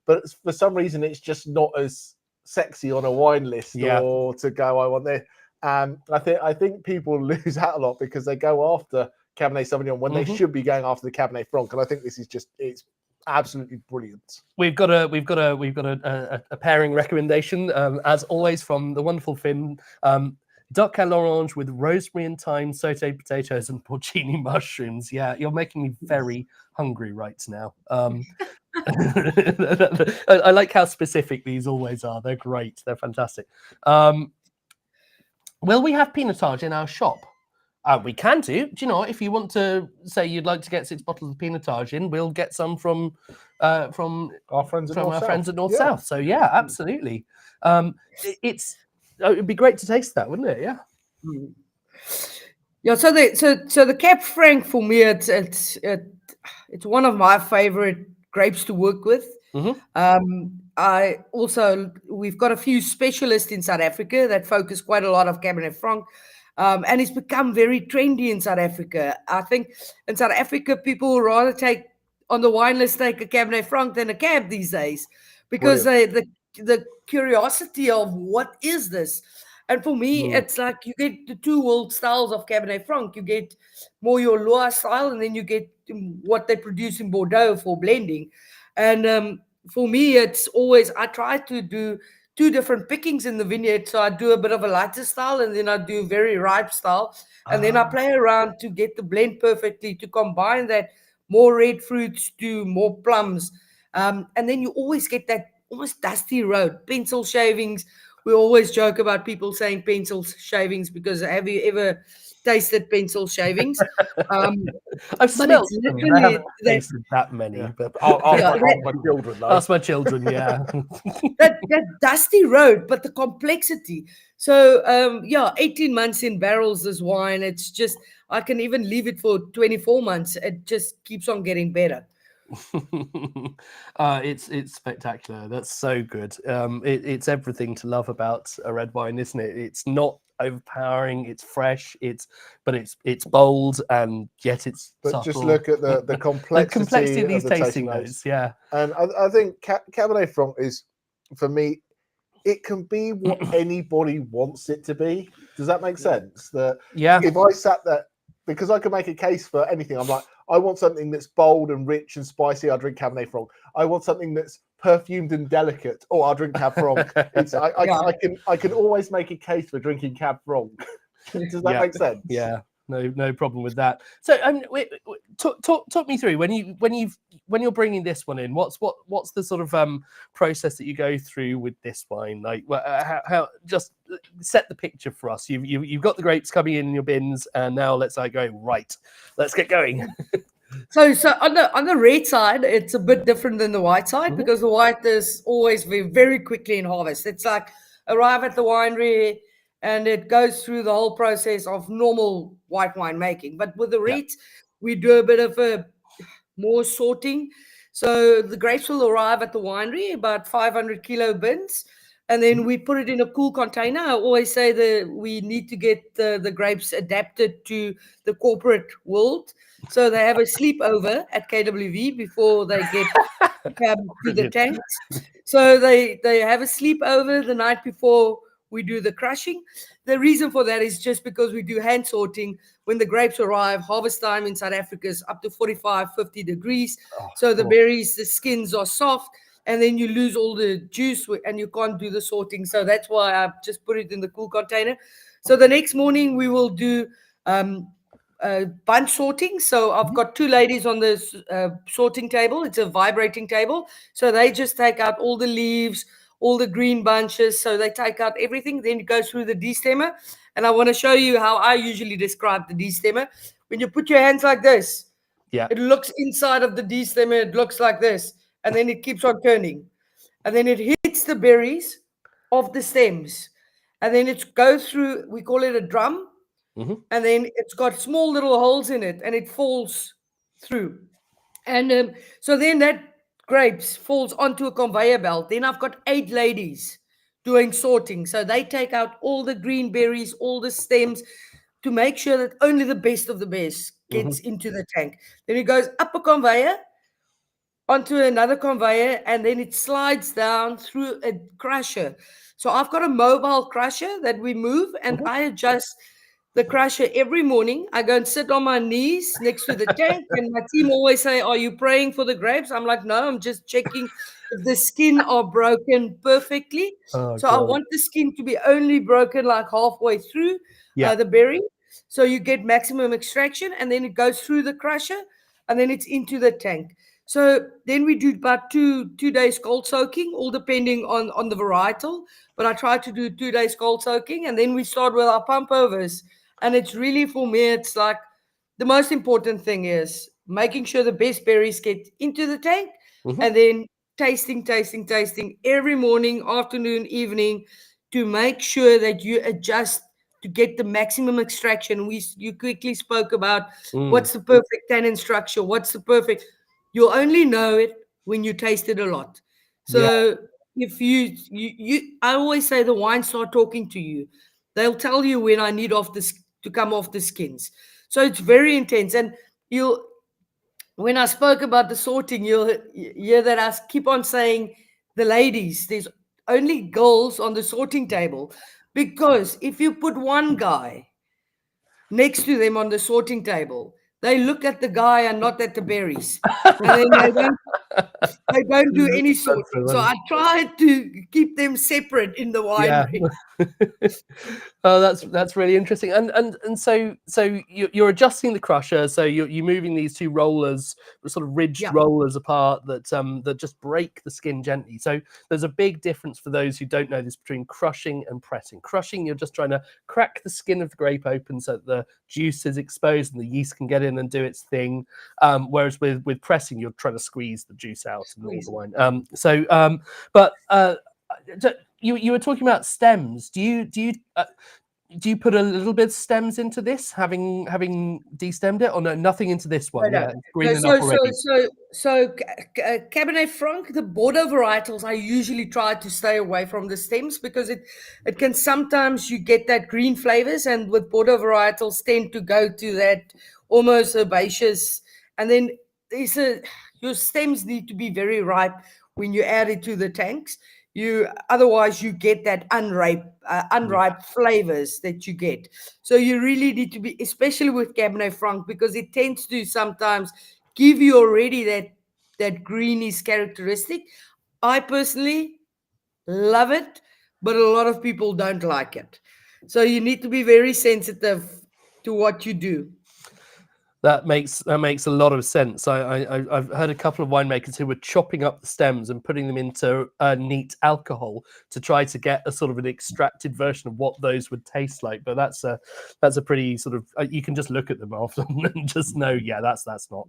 but for some reason it's just not as sexy on a wine list or to go. I want this. I think people lose out a lot because they go after Cabernet Sauvignon when they should be going after the Cabernet Franc. And I think this is it's absolutely brilliant. We've got a pairing recommendation as always from the wonderful Finn. Duck à l'orange with rosemary and thyme, sautéed potatoes, and porcini mushrooms. Yeah, you're making me very hungry right now. I like how specific these always are. They're great. They're fantastic. Will we have Pinotage in our shop? We can do. Do you know what? If you want to say you'd like to get 6 bottles of Pinotage in, we'll get some from our friends at North South. So yeah, absolutely. It'd be great to taste that, wouldn't it? Yeah. Yeah. So the Cab Franc for me, it's one of my favorite grapes to work with. We've got a few specialists in South Africa that focus quite a lot of Cabernet Franc. And it's become very trendy in South Africa. I think in South Africa, people would rather take on the wine list take a Cabernet Franc than a Cab these days, because the curiosity of what is this. And for me, it's like you get the two world styles of Cabernet Franc. You get more your Loire style, and then you get what they produce in Bordeaux for blending. And for me, it's always I try to do 2 different pickings in the vineyard. So I do a bit of a lighter style, and then I do very ripe style. And then I play around to get the blend perfectly, to combine that more red fruits to more plums. And then you always get that almost dusty road, pencil shavings. We always joke about people saying pencil shavings because have you ever tasted pencil shavings? I've smelled them. I haven't tasted that many. But my children, though. Ask my children, yeah. that dusty road, but the complexity. So 18 months in barrels, this wine, it's just, I can even leave it for 24 months. It just keeps on getting better. It's spectacular. That's so good. It's everything to love about a red wine, isn't it? It's not overpowering, it's fresh, it's bold, and yet it's subtle. Just look at the complexity of these tasting notes. Yeah. And I think Cabernet Franc is, for me, it can be what anybody wants it to be. Does that make sense? That if I sat there, because I can make a case for anything, I'm like, I want something that's bold and rich and spicy, I'll drink Cabernet Franc. I want something that's perfumed and delicate, I'll drink Cab Franc. I can always make a case for drinking Cab Franc. Does that make sense? Yeah, no problem with that. So talk me through when you're bringing this one in. What's the sort of process that you go through with this wine? Like, how just set the picture for us. You've got the grapes coming in your bins, and now let's get going. So on the red side, it's a bit different than the white side, because the white is always very quickly in harvest. It's like arrive at the winery and it goes through the whole process of normal white wine making. But with the reds, we do a bit of a more sorting. So the grapes will arrive at the winery, about 500 kilo bins, and then we put it in a cool container. I always say that we need to get the grapes adapted to the corporate world. So they have a sleepover at KWV before they get to the tanks. So they have a sleepover the night before we do the crushing. The reason for that is just because we do hand sorting. When the grapes arrive, harvest time in South Africa is up to 45, 50 degrees. So the berries, the skins are soft, and then you lose all the juice and you can't do the sorting. So that's why I just put it in the cool container. So the next morning we will do bunch sorting. So I've got two ladies on the sorting table. It's a vibrating table. So they just take out all the leaves, all the green bunches. So they take out everything. Then it goes through the destemmer. And I want to show you how I usually describe the destemmer. When you put your hands like this, it looks inside of the destemmer. It looks like this. And then it keeps on turning. And then it hits the berries of the stems. And then it goes through, we call it a drum. And then it's got small little holes in it and it falls through. And so then that grapes falls onto a conveyor belt. Then I've got 8 ladies doing sorting. So they take out all the green berries, all the stems, to make sure that only the best of the best gets into the tank. Then it goes up a conveyor onto another conveyor, and then it slides down through a crusher. So I've got a mobile crusher that we move, and I adjust the crusher every morning. I go and sit on my knees next to the tank, and my team always say, "Are you praying for the grapes?" I'm like, "No, I'm just checking if the skin are broken perfectly." So I want the skin to be only broken like halfway through the berry, so you get maximum extraction, and then it goes through the crusher, and then it's into the tank. So then we do about two days cold soaking, all depending on the varietal. But I try to do 2 days cold soaking, and then we start with our pump overs. And it's really, for me, it's like the most important thing is making sure the best berries get into the tank, and then tasting every morning, afternoon, evening, to make sure that you adjust to get the maximum extraction. You quickly spoke about what's the perfect tannin structure, what's the perfect. You'll only know it when you taste it a lot. So if you I always say the wines start talking to you. They'll tell you when I need to come off the skins. So it's very intense. And when I spoke about the sorting, you'll hear that I keep on saying the ladies, there's only girls on the sorting table. Because if you put one guy next to them on the sorting table, they look at the guy and not at the berries. And then they don't do any sorting. So I try to keep them separate in the winery. Oh, that's really interesting. And so you're adjusting the crusher. So you're moving these two rollers, sort of ridged rollers apart that just break the skin gently. So there's a big difference for those who don't know this between crushing and pressing. Crushing, you're just trying to crack the skin of the grape open so that the juice is exposed and the yeast can get in and do its thing. Whereas with pressing, you're trying to squeeze the juice out and all the wine. You were talking about stems. Do you put a little bit of stems into this, having destemmed it, or no, nothing into this one? No. Yeah, green enough already. So Cabernet Franc, the Bordeaux varietals, I usually try to stay away from the stems because it can sometimes you get that green flavors, and with Bordeaux varietals tend to go to that almost herbaceous, and then your stems need to be very ripe when you add it to the tanks. Otherwise you get that unripe flavors that you get. So you really need to be, especially with Cabernet Franc, because it tends to sometimes give you already that greenish characteristic. I personally love it, but a lot of people don't like it. So you need to be very sensitive to what you do. That makes a lot of sense. I've heard a couple of winemakers who were chopping up the stems and putting them into neat alcohol to try to get a sort of an extracted version of what those would taste like. But that's a pretty sort of you can just look at them often and just know, that's not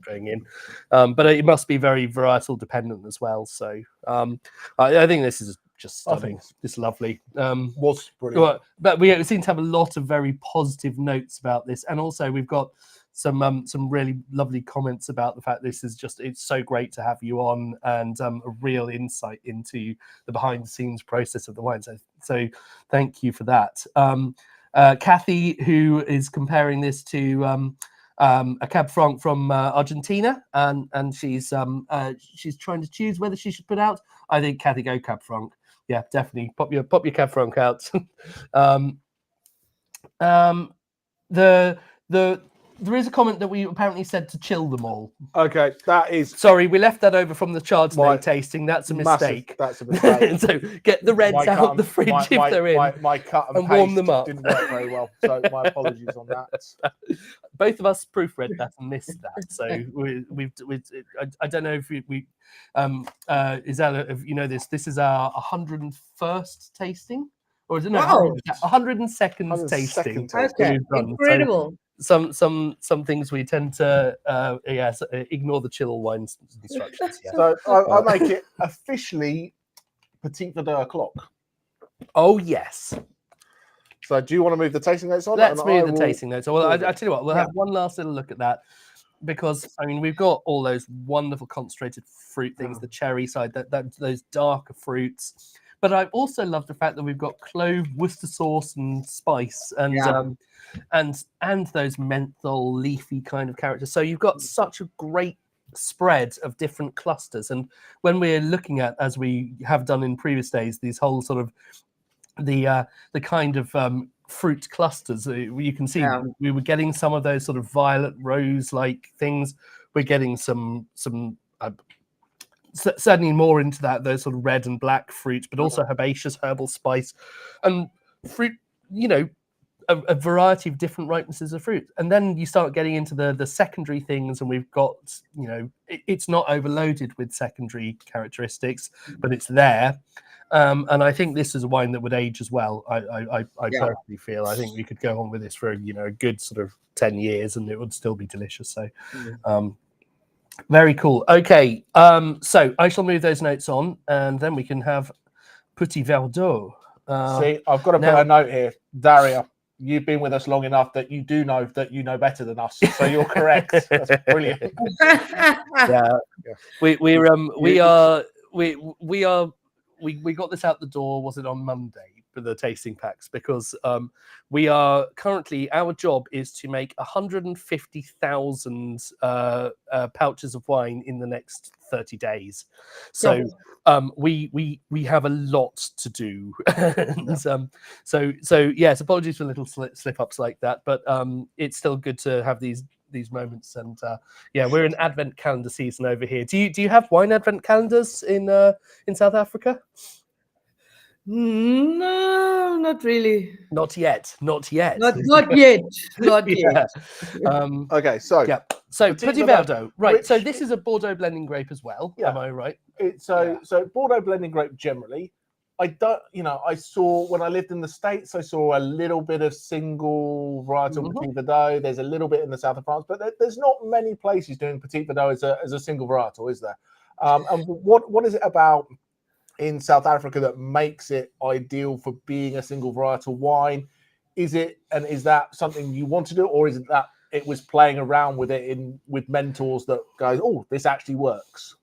going in. But it must be very varietal dependent as well. So I think this is just stunning. It's lovely. Was brilliant. But we seem to have a lot of very positive notes about this, and also we've got some really lovely comments about the fact this is it's so great to have you on, and a real insight into the behind the scenes process of the wine. So thank you for that. Kathy, who is comparing this to a Cab Franc from Argentina, and she's trying to choose whether she should put out. I think Kathy, go Cab Franc. yeah, definitely pop your Cab Franc out. There is a comment that we apparently said to chill them all. Okay, that is Sorry, we left that over from the Chardonnay tasting. That's a mistake. That's a mistake. So get the reds out the fridge if they're in. My cut and warm paste them up. didn't work very well, so my apologies on that. Both of us proofread that and missed that. So I don't know if Izele, if you know this. This is our 101st tasting, or is it no? Wow. 102nd tasting. Okay, incredible. So some things we tend to ignore the chill wine instructions. Yeah. So I make it officially Petit Verdot o'clock. Oh yes. So do you want to move the tasting notes on? Let's move the tasting notes. Well, I tell you what, we'll Yeah. have one last little look at that, because I mean we've got all those wonderful concentrated fruit things, the cherry side, that those darker fruits. But I also love the fact that we've got clove, Worcester sauce, and spice, and those menthol, leafy kind of characters. So you've got such a great spread of different clusters. And when we're looking at, as we have done in previous days, these whole sort of the kind of fruit clusters, you can see we were getting some of those sort of violet rose like things. We're getting some certainly more into those sort of red and black fruit, but also herbaceous, herbal, spice, and fruit, you know, a variety of different ripenesses of fruit. And then you start getting into the secondary things, and we've got, you know, it's not overloaded with secondary characteristics, but it's there. And I think this is a wine that would age as well. I personally feel I think we could go on with this for, you know, a good sort of 10 years and it would still be delicious. So very cool. Okay, so I shall move those notes on, and then we can have Petit Verdot. See, I've got to put a note here, Daria. You've been with us long enough that you do know that you know better than us, so you're correct. That's brilliant. Yeah, we got this out the door. Was it on Monday for the tasting packs? Because we are currently, our job is to make 150,000 pouches of wine in the next 30 days. So we have a lot to do. And, so yes, apologies for little slip ups like that, but it's still good to have these moments. And we're in Advent calendar season over here. Do you have wine Advent calendars in South Africa? No, not really. Not yet. Not yet. Not yet. Okay, so Petit Verdot, right? So this is a Bordeaux blending grape as well. Yeah. Am I right? So Bordeaux blending grape generally. I saw when I lived in the States, I saw a little bit of single varietal Petit Verdot. There's a little bit in the south of France, but there's not many places doing Petit Verdot as a single varietal, is there? And what is it about in South Africa that makes it ideal for being a single varietal wine? Is that something you want to do, or is it that it was playing around with it with mentors that go, oh, this actually works?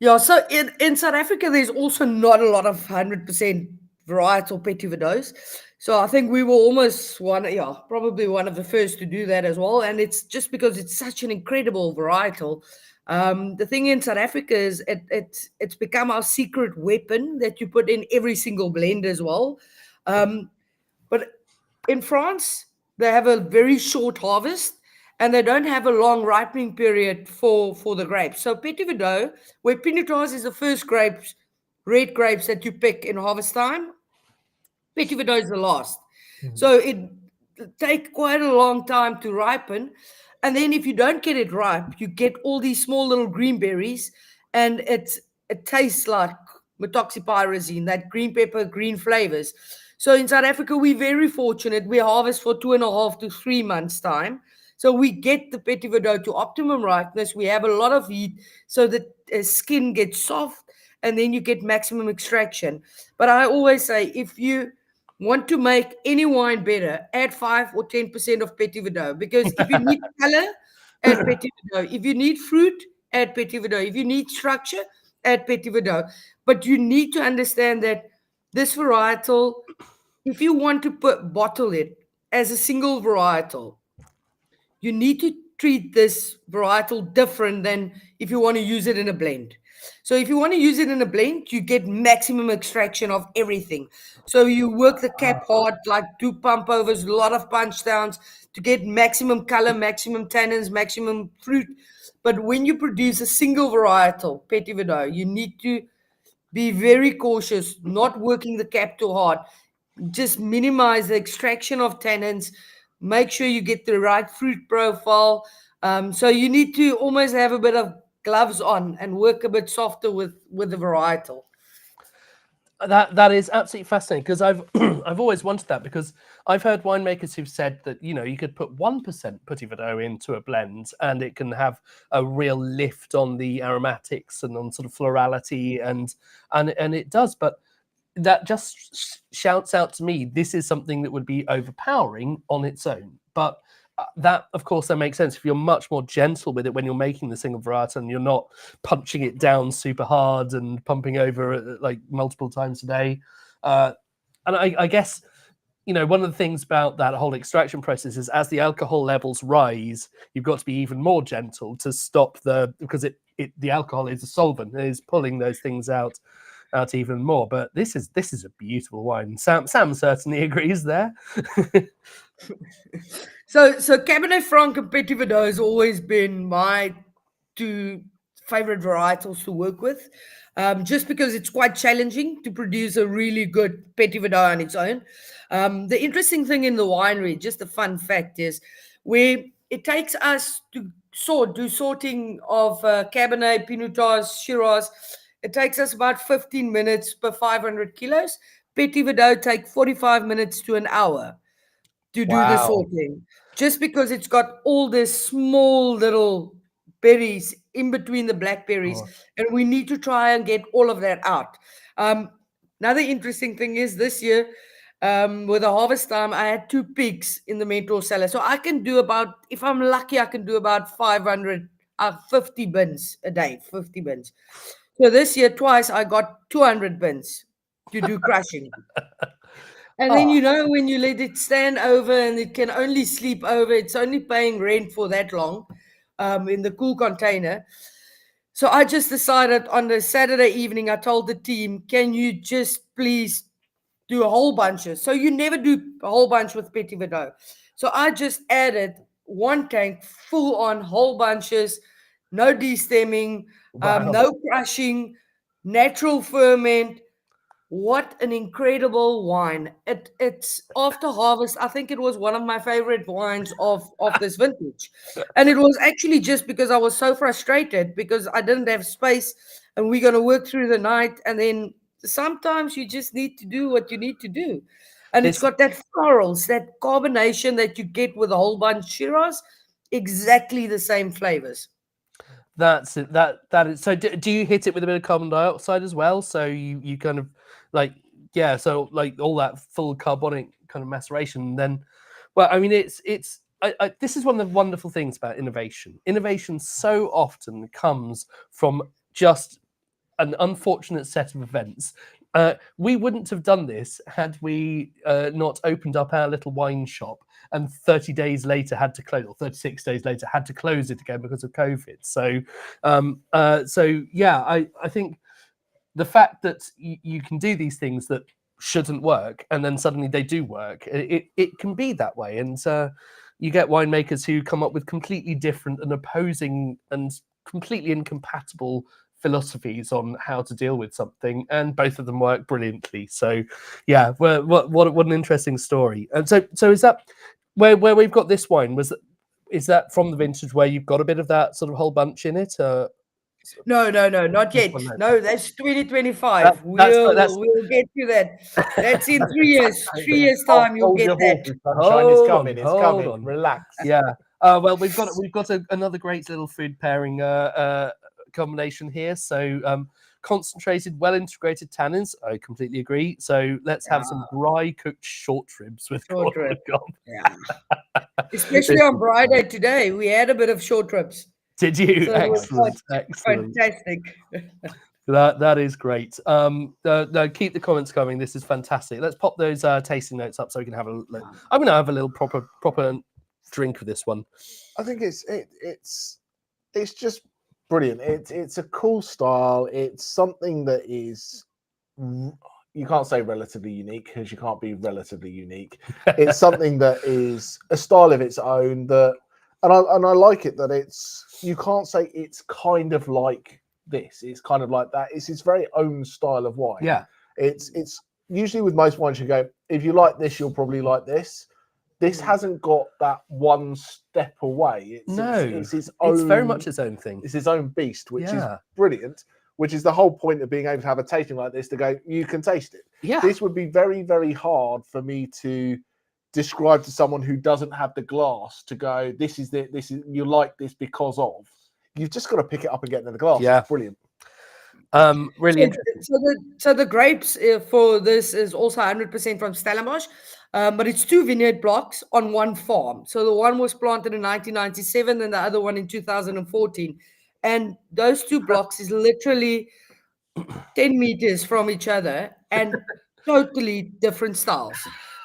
Yeah, so in South Africa, there's also not a lot of 100% varietal Petit Verdots. So I think we were almost probably one of the first to do that as well. And it's just because it's such an incredible varietal. The thing in South Africa is it's become our secret weapon that you put in every single blend as well. But in France, they have a very short harvest, and they don't have a long ripening period for the grapes. So Petit Verdot, where Pinot Noir is the first grapes, red grapes that you pick in harvest time, Petit Verdot is the last. So it takes quite a long time to ripen. And then if you don't get it ripe, you get all these small little green berries, and it tastes like methoxypyrazine, that green pepper, green flavors. So in South Africa, we're very fortunate. We harvest for 2.5 to 3 months' time. So we get the Petit Verdot to optimum ripeness. We have a lot of heat so that skin gets soft, and then you get maximum extraction. But I always say, if you want to make any wine better, add 5 or 10% of Petit Verdot. Because if you need color, add Petit Verdot. If you need fruit, add Petit Verdot. If you need structure, add Petit Verdot. But you need to understand that this varietal, if you want to bottle it as a single varietal, you need to treat this varietal different than if you want to use it in a blend. So if you want to use it in a blend, you get maximum extraction of everything. So you work the cap hard, like do pump overs, a lot of punch downs to get maximum color, maximum tannins, maximum fruit. But when you produce a single varietal Petit Verdot, you need to be very cautious, not working the cap too hard. Just minimize the extraction of tannins. Make sure you get the right fruit profile. So you need to almost have a bit of gloves on and work a bit softer with the varietal. That is absolutely fascinating, because I've I've always wanted that, because I've heard winemakers who've said that, you know, you could put 1% Petit Verdot into a blend and it can have a real lift on the aromatics and on sort of florality, and it does. But that just shouts out to me, this is something that would be overpowering on its own. But that, of course, that makes sense if you're much more gentle with it when you're making the single varietal and you're not punching it down super hard and pumping over like multiple times a day. And I guess, you know, one of the things about that whole extraction process is, as the alcohol levels rise, you've got to be even more gentle to stop because the alcohol is a solvent, it is pulling those things out even more. But this is a beautiful wine. Sam certainly agrees there. So Cabernet Franc and Petit Verdot has always been my two favorite varietals to work with, just because it's quite challenging to produce a really good Petit Verdot on its own. The interesting thing in the winery, just a fun fact, is where it takes us to do sorting of Cabernet, Pinot Noirs, Shiraz. It takes us about 15 minutes per 500 kilos. Petit Verdot take 45 minutes to an hour to do the sorting, just because it's got all this small little berries in between the blackberries, and we need to try and get all of that out. Another interesting thing is this year, with the harvest time, I had 2 pigs in the mentor cellar, so I can do about, if I'm lucky, I can do about 50 bins a day, 50 bins. So this year, twice I got 200 bins to do crushing. And then, you know, when you let it stand over and it can only sleep over, it's only paying rent for that long in the cool container. So I just decided on the Saturday evening, I told the team, can you just please do a whole bunches? So you never do a whole bunch with Petit Verdot. So I just added 1 tank full on whole bunches, no destemming, no crushing, natural ferment. What an incredible wine. It's after harvest. I think it was one of my favorite wines of this vintage. And it was actually just because I was so frustrated because I didn't have space and we're going to work through the night. And then sometimes you just need to do what you need to do. And it's got that florals, that carbonation that you get with a whole bunch Shiraz, exactly the same flavors. That's it. That is. So do you hit it with a bit of carbon dioxide as well? So you kind of like, yeah. So like all that full carbonic kind of maceration. Then, well, I mean, this is one of the wonderful things about innovation. Innovation so often comes from just an unfortunate set of events. We wouldn't have done this had we not opened up our little wine shop and 30 days later had to close, or 36 days later had to close it again because of COVID. So, yeah, I think the fact that you can do these things that shouldn't work and then suddenly they do work, it can be that way. And you get winemakers who come up with completely different and opposing and completely incompatible philosophies on how to deal with something, and both of them work brilliantly. So yeah, what an interesting story. And so is that where we've got this wine, is that from the vintage where you've got a bit of that sort of whole bunch in it? No, not yet. No, that's 2025. We'll get to that. That's in 3 years. 3 years time, you'll get that. It's coming. Relax. Yeah. Well, we've got another great little food pairing combination here. So concentrated, well integrated tannins. I completely agree. So let's have some dry cooked short ribs with short rib. Yeah. Especially on Friday today, we had a bit of short ribs. Did you? So excellent. Fantastic. That is great. No, keep the comments coming. This is fantastic. Let's pop those tasting notes up so we can have a look. I'm gonna have a little proper drink of this one. I think it's just brilliant. It's a cool style. It's something that is, you can't say relatively unique because you can't be relatively unique. It's something that is a style of its own. And I like it that you can't say it's kind of like this. It's kind of like that. It's its very own style of wine. Yeah. It's usually with most wines you go, if you like this, you'll probably like this. This hasn't got that one step away. It's its own. It's very much its own thing. It's its own beast, which is brilliant. Which is the whole point of being able to have a tasting like this, to go, you can taste it. Yeah. This would be very, very hard for me to describe to someone who doesn't have the glass to go, this is you like this because of. You've just got to pick it up and get into the glass. Yeah. It's brilliant. Really interesting. So the grapes for this is also 100% from Stellenbosch, but it's 2 vineyard blocks on one farm. So the one was planted in 1997 and the other one in 2014. And those 2 blocks is literally 10 meters from each other and totally different styles.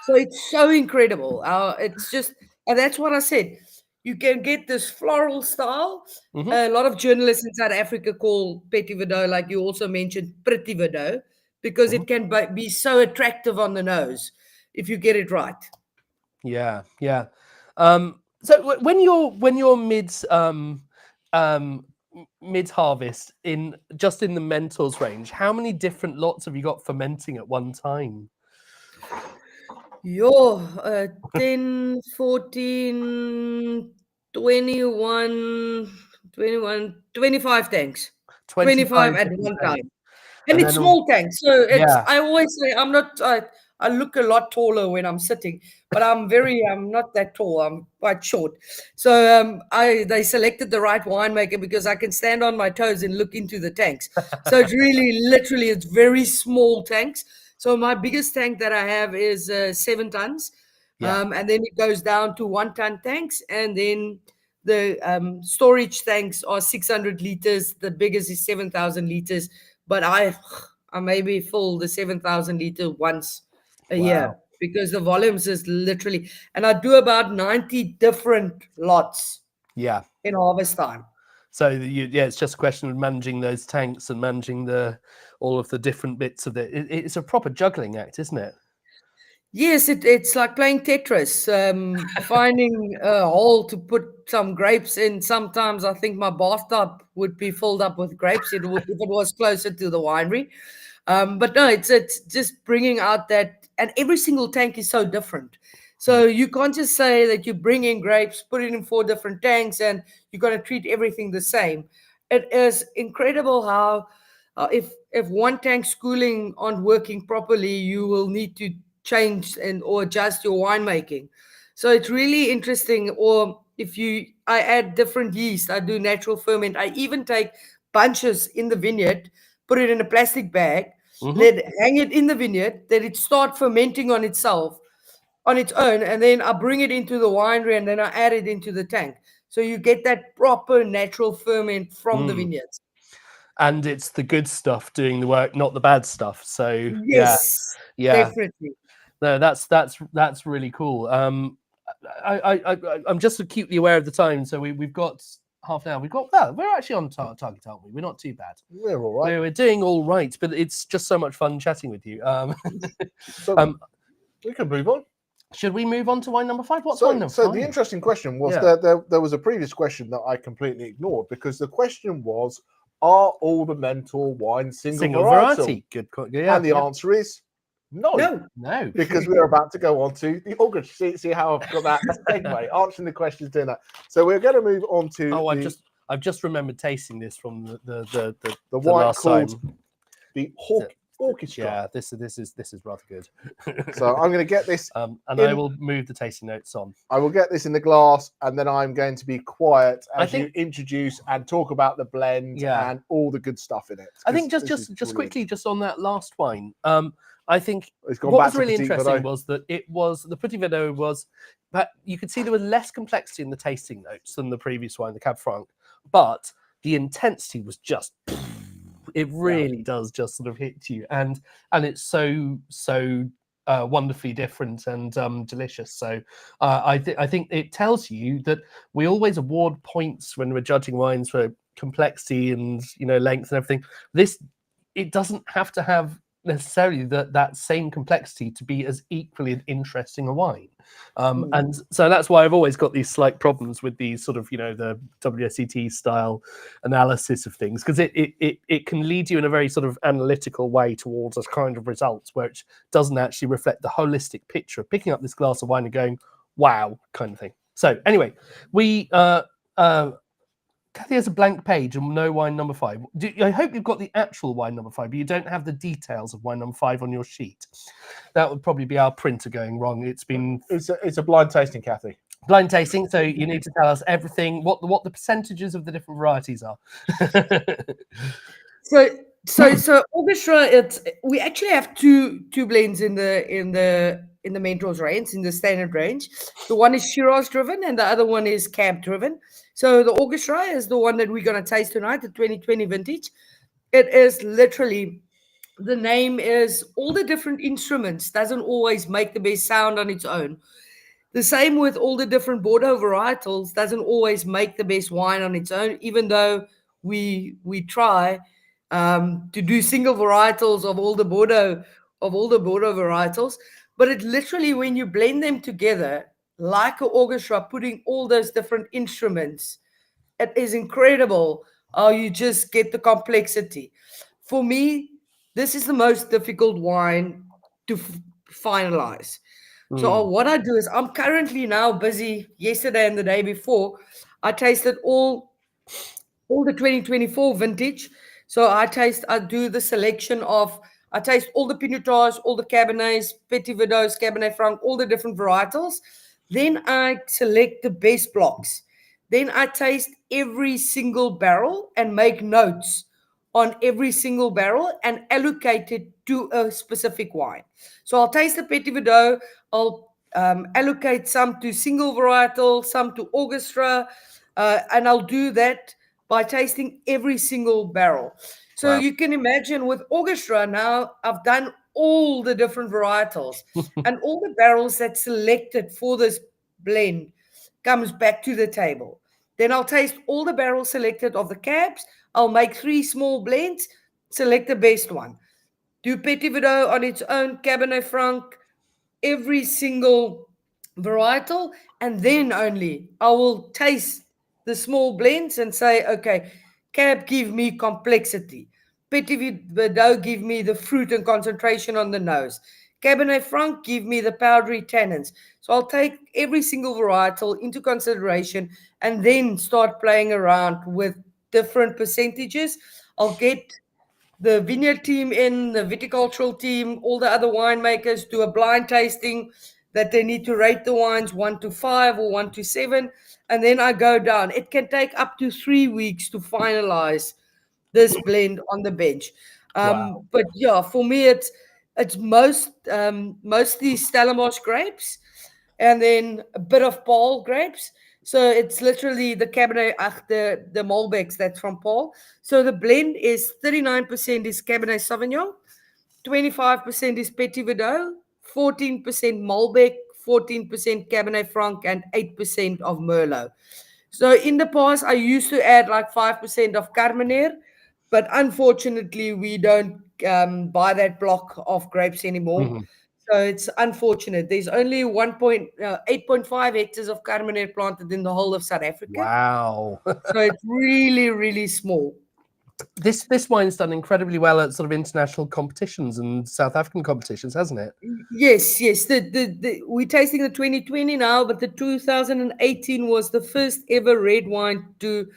So it's so incredible. It's just, and that's what I said. You can get this floral style. A lot of journalists in South Africa call Petit Verdot, like you also mentioned, Pretty Verdot, because it can be so attractive on the nose if you get it right. Yeah, yeah. So when you're mid harvest in the mentals range, how many different lots have you got fermenting at one time? 10, 14, 21, 25 tanks. 25 at one time. And it's small tanks. So it's, I always say, I'm not, I look a lot taller when I'm sitting, but I'm not that tall. I'm quite short. So they selected the right winemaker because I can stand on my toes and look into the tanks. So it's really, literally, it's very small tanks. So my biggest tank that I have is 7 tons. And then it goes down to 1 ton tanks. And then the storage tanks are 600 liters. The biggest is 7,000 liters. But I maybe fill the 7,000 liter once a year because the volumes is literally, and I do about 90 different lots. In harvest time. So it's just a question of managing those tanks and managing all of the different bits of it. It's a proper juggling act, isn't it? Yes, it's like playing Tetris, finding a hole to put some grapes in. Sometimes I think my bathtub would be filled up with grapes if it was closer to the winery. But no, it's just bringing out that, and every single tank is so different. So you can't just say that you bring in grapes, put it in 4 different tanks, and you're going to treat everything the same. It is incredible how if one tank's cooling aren't working properly, you will need to change or adjust your winemaking. So it's really interesting. Or I add different yeast, I do natural ferment. I even take bunches in the vineyard, put it in a plastic bag, hang it in the vineyard, let it start fermenting on itself, on its own, and then I bring it into the winery and then I add it into the tank. So you get that proper natural ferment from the vineyards. And it's the good stuff doing the work, not the bad stuff. So yes, definitely. No, that's really cool. I'm just acutely aware of the time, so we've got half an hour. We're actually on target, aren't we? We're not too bad. We're all right. We're doing all right, but it's just so much fun chatting with you. We can move on. Should we move on to wine number 5? What's wine number 5? So the interesting question was there was a previous question that I completely ignored, because the question was, are all the mental wines single variety? Good. And the answer is no. Because we're about to go on to the August. See how I've got that segue, answering the questions, doing that. So we're going to move on to. I've just remembered tasting this from the wine last called time. The Orchestra. Yeah, this is rather good. So I'm going to get this, and I will move the tasting notes on. I will get this in the glass, and then I'm going to be quiet as you introduce and talk about the blend and all the good stuff in it. I think just quickly, just on that last wine. I think what was really interesting was that the Petit Verdot was, but you could see there was less complexity in the tasting notes than the previous wine, the Cab Franc, but the intensity was just, it really does just sort of hit you, and it's so wonderfully different and delicious. So I think it tells you that we always award points when we're judging wines for complexity and length and everything. It doesn't have to have necessarily that same complexity to be as equally interesting a wine. And so that's why I've always got these slight problems with these sort of the WSET style analysis of things, because it can lead you in a very sort of analytical way towards a kind of results which doesn't actually reflect the holistic picture of picking up this glass of wine and going wow kind of thing. So anyway, we Kathy has a blank page and no wine number 5. I hope you've got the actual wine number 5, but you don't have the details of wine number 5 on your sheet. That would probably be our printer going wrong. It's a blind tasting, Kathy. Blind tasting. So you need to tell us everything, what the percentages of the different varieties are. So Orchestra, we actually have two blends in the Mentos range, in the standard range. The one is Shiraz driven and the other one is Cab driven. So the Orchestra is the one that we're going to taste tonight, the 2020 vintage. It is literally, the name is, all the different instruments doesn't always make the best sound on its own. The same with all the different Bordeaux varietals doesn't always make the best wine on its own, even though we try to do single varietals of all the Bordeaux varietals. But it literally, when you blend them together, like an orchestra, putting all those different instruments, it is incredible how you just get the complexity. For me, this is the most difficult wine to finalize. So what I do is, I'm currently now busy. Yesterday and the day before, I tasted all the 2024 vintage. So I do the selection of, I taste all the Pinot Noirs, all the Cabernets, Petit Verdot, Cabernet Franc, all the different varietals. Then I select the best blocks. Then I taste every single barrel and make notes on every single barrel and allocate it to a specific wine. So I'll taste the Petit Verdot, I'll allocate some to single varietal, some to orchestra, and I'll do that by tasting every single barrel. So you can imagine with orchestra now, I've done all the different varietals and all the barrels that's selected for this blend comes back to the table. Then I'll taste all the barrels selected of the cabs. I'll make 3 small blends, select the best one. Do Petit Verdot on its own, Cabernet Franc, every single varietal, and then only I will taste the small blends and say, okay, Cab give me complexity. Petit Verdot give me the fruit and concentration on the nose. Cabernet Franc give me the powdery tannins. So I'll take every single varietal into consideration and then start playing around with different percentages. I'll get the vineyard team in, the viticultural team, all the other winemakers do a blind tasting that they need to rate the wines 1 to 5 or 1 to 7. And then I go down. It can take up to 3 weeks to finalize this blend on the bench. But yeah, for me, it's mostly Stellenbosch grapes and then a bit of Paarl grapes. So it's literally the Cabernet, the Malbecs that's from Paarl. So the blend is 39% is Cabernet Sauvignon, 25% is Petit Verdot, 14% Malbec, 14% Cabernet Franc, and 8% of Merlot. So in the past, I used to add like 5% of Carmenere, but unfortunately, we don't buy that block of grapes anymore. So it's unfortunate. There's only 8.5 hectares of Carmenere planted in the whole of South Africa. Wow. So it's really, really small. This wine's done incredibly well at sort of international competitions and South African competitions, hasn't it? Yes. We're tasting the 2020 now, but the 2018 was the first ever red wine to.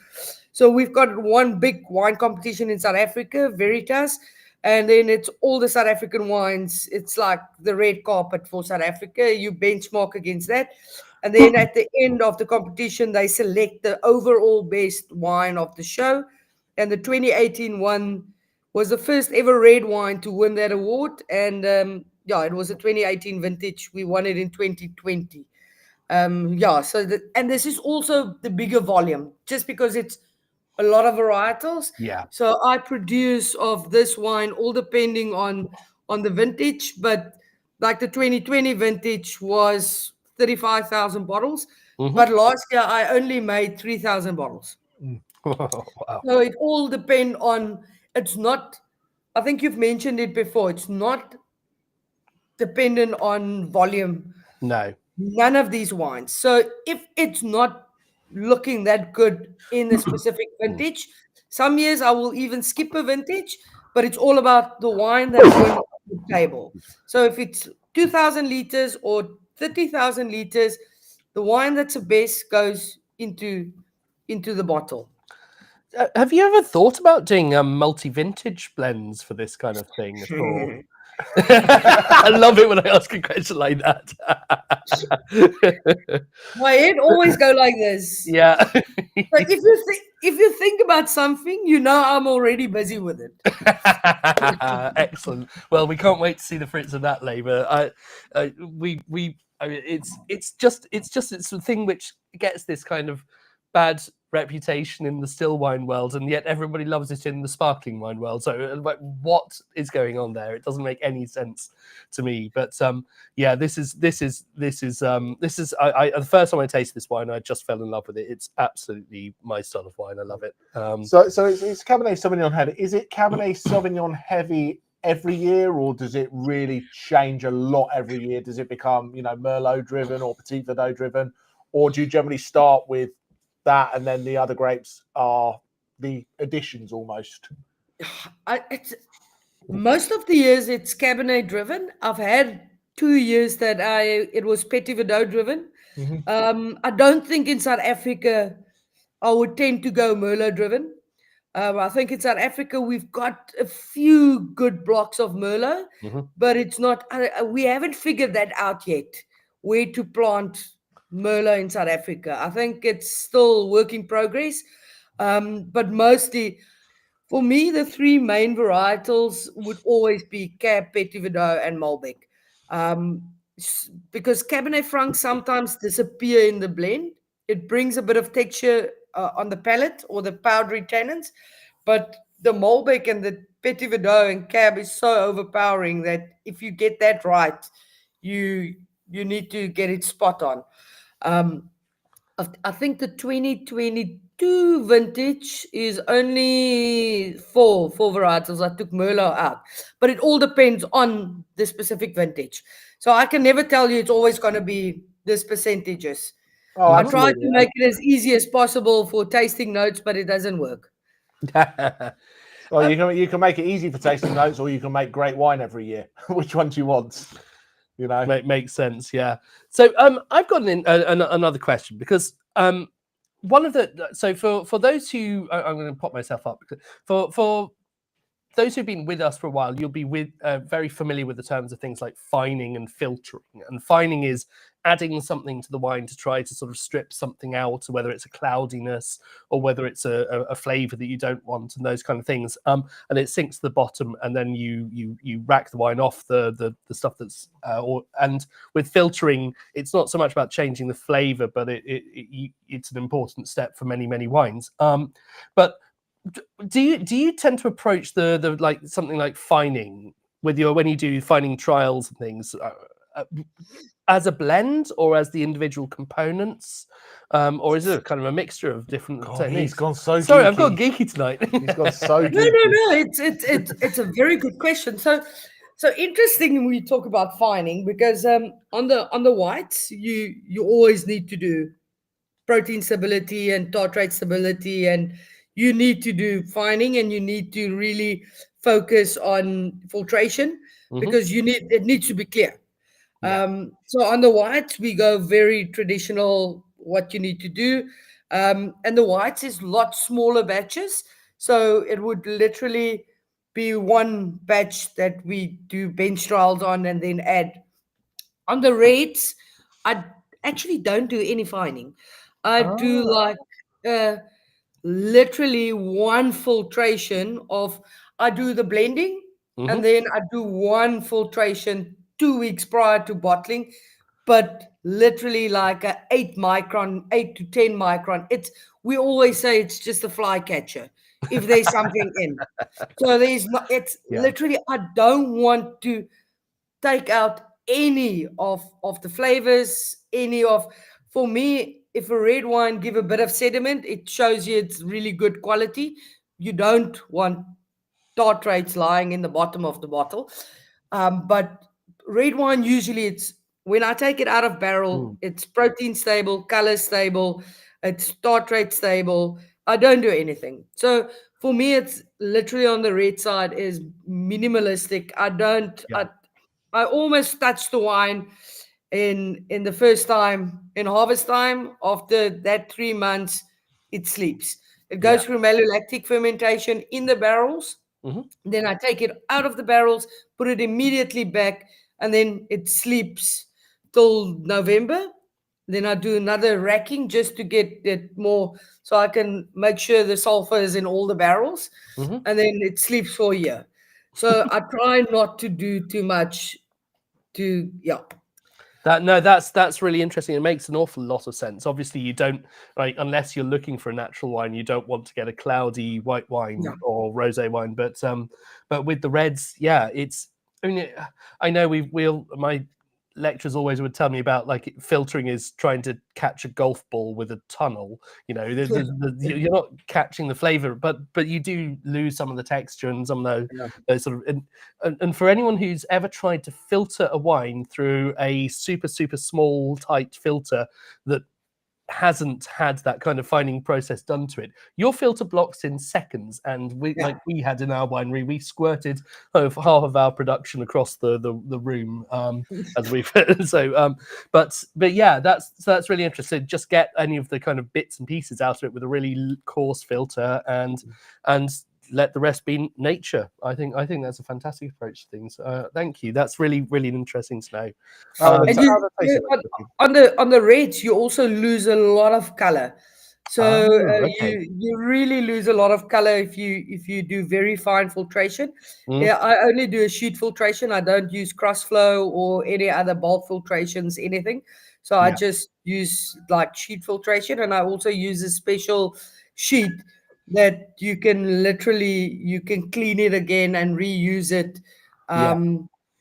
So we've got one big wine competition in South Africa, Veritas, and then it's all the South African wines. It's like the red carpet for South Africa. You benchmark against that. And then at the end of the competition, they select the overall best wine of the show. And the 2018 one was the first ever red wine to win that award. And it was a 2018 vintage. We won it in 2020. And this is also the bigger volume, just because it's a lot of varietals. Yeah. So I produce of this wine all depending on the vintage, but like the 2020 vintage was 35,000 bottles. But last year I only made 3,000 bottles. Wow. So it all depends on, it's not, I think you've mentioned it before, it's not dependent on volume. No. None of these wines. So if it's not looking that good in the specific vintage, some years I will even skip a vintage, but it's all about the wine that's going on the table. So if it's 2,000 liters or 30,000 liters, the wine that's the best goes into the bottle. Have you ever thought about doing multi-vintage blends for this kind of thing at all? I love it when I ask a question like that. My head always go like this. Yeah. But if you think about something, you know I'm already busy with it. Excellent. Well, we can't wait to see the fruits of that labour. It's the thing which gets this kind of bad reputation in the still wine world, and yet everybody loves it in the sparkling wine world. So, like, what is going on there? It doesn't make any sense to me. But yeah, this is the first time I tasted this wine, I just fell in love with it. It's absolutely my style of wine. I love it. So it's Cabernet Sauvignon heavy. Is it Cabernet Sauvignon heavy every year, or does it really change a lot every year? Does it become, Merlot driven or Petit Verdot driven, or do you generally start with that and then the other grapes are the additions almost? Most of the years it's Cabernet driven. I've had 2 years that it was Petit Verdot driven. I don't think in South Africa I would tend to go Merlot driven. I think in South Africa we've got a few good blocks of Merlot, but it's not. We haven't figured that out yet, where to plant Merlot in South Africa. I think it's still work in progress, but mostly for me the three main varietals would always be Cab, Petit Verdot, and Malbec, because Cabernet Franc sometimes disappear in the blend. It brings a bit of texture on the palate or the powdery tannins, but the Malbec and the Petit Verdot and Cab is so overpowering that if you get that right, you need to get it spot on. I think the 2022 vintage is only four varietals. I took Merlot out, but it all depends on the specific vintage. So I can never tell you it's always going to be this percentages. I try to make it as easy as possible for tasting notes, but it doesn't work. Well, you can make it easy for tasting notes, or you can make great wine every year. Which one do you want? Makes sense. Yeah. So I've got another question, because one of the, so for those who, I'm going to pop myself up, for those who've been with us for a while, you'll be very familiar with the terms of things like fining and filtering. And fining is adding something to the wine to try to sort of strip something out, whether it's a cloudiness or whether it's a flavour that you don't want, and those kind of things. And it sinks to the bottom, and then you rack the wine off the stuff that's and with filtering, it's not so much about changing the flavour, but it's an important step for many wines. But do you tend to approach the like something like fining with when you do fining trials and things as a blend or as the individual components, or is it kind of a mixture of different techniques? He's gone so sorry, geeky. I've got geeky tonight. He's gone so geeky. No. It's a very good question. So interesting when we talk about fining, because on the whites you always need to do protein stability and tartrate stability, and you need to do fining, and you need to really focus on filtration, because it needs to be clear. So on the whites we go very traditional, what you need to do, and the whites is lot smaller batches, so it would literally be one batch that we do bench trials on and then add. On the reds, I actually don't do any fining. I do like literally one filtration of, I do the blending, and then I do one filtration 2 weeks prior to bottling, but literally like a 8 to 10 micron. We always say it's just a fly catcher if there's something in. So literally, I don't want to take out any of the flavors, for me, if a red wine give a bit of sediment, it shows you it's really good quality. You don't want tartrates lying in the bottom of the bottle. But red wine, usually it's, when I take it out of barrel, it's protein stable, color stable, it's tartrate stable. I don't do anything. So for me, it's literally on the red side is minimalistic. I almost touch the wine in the first time, in harvest time. After that 3 months, it sleeps. It goes through malolactic fermentation in the barrels. Then I take it out of the barrels, put it immediately back, and then it sleeps till November. Then I do another racking just to get it more, so I can make sure the sulfur is in all the barrels, and then it sleeps for a year. So I try not to do too much That's really interesting. It makes an awful lot of sense. Obviously, you don't, like, unless you're looking for a natural wine, you don't want to get a cloudy white wine or rosé wine. But with the reds, it's. I mean, I know my lecturers always would tell me about, like, filtering is trying to catch a golf ball with a tunnel. You know, you're not catching the flavor, but you do lose some of the texture and some of those sort of. And for anyone who's ever tried to filter a wine through a super small tight filter that hasn't had that kind of fining process done to it, your filter blocks in seconds. And like we had in our winery, we squirted half of our production across the room as we've but that's really interesting. Just get any of the kind of bits and pieces out of it with a really coarse filter and let the rest be nature. I think that's a fantastic approach to things. Thank you. That's really interesting to know. On the reds, you also lose a lot of color. So you really lose a lot of color if you do very fine filtration. I only do a sheet filtration. I don't use cross flow or any other bulk filtrations, anything. So I just use like sheet filtration, and I also use a special sheet that you can clean it again and reuse it.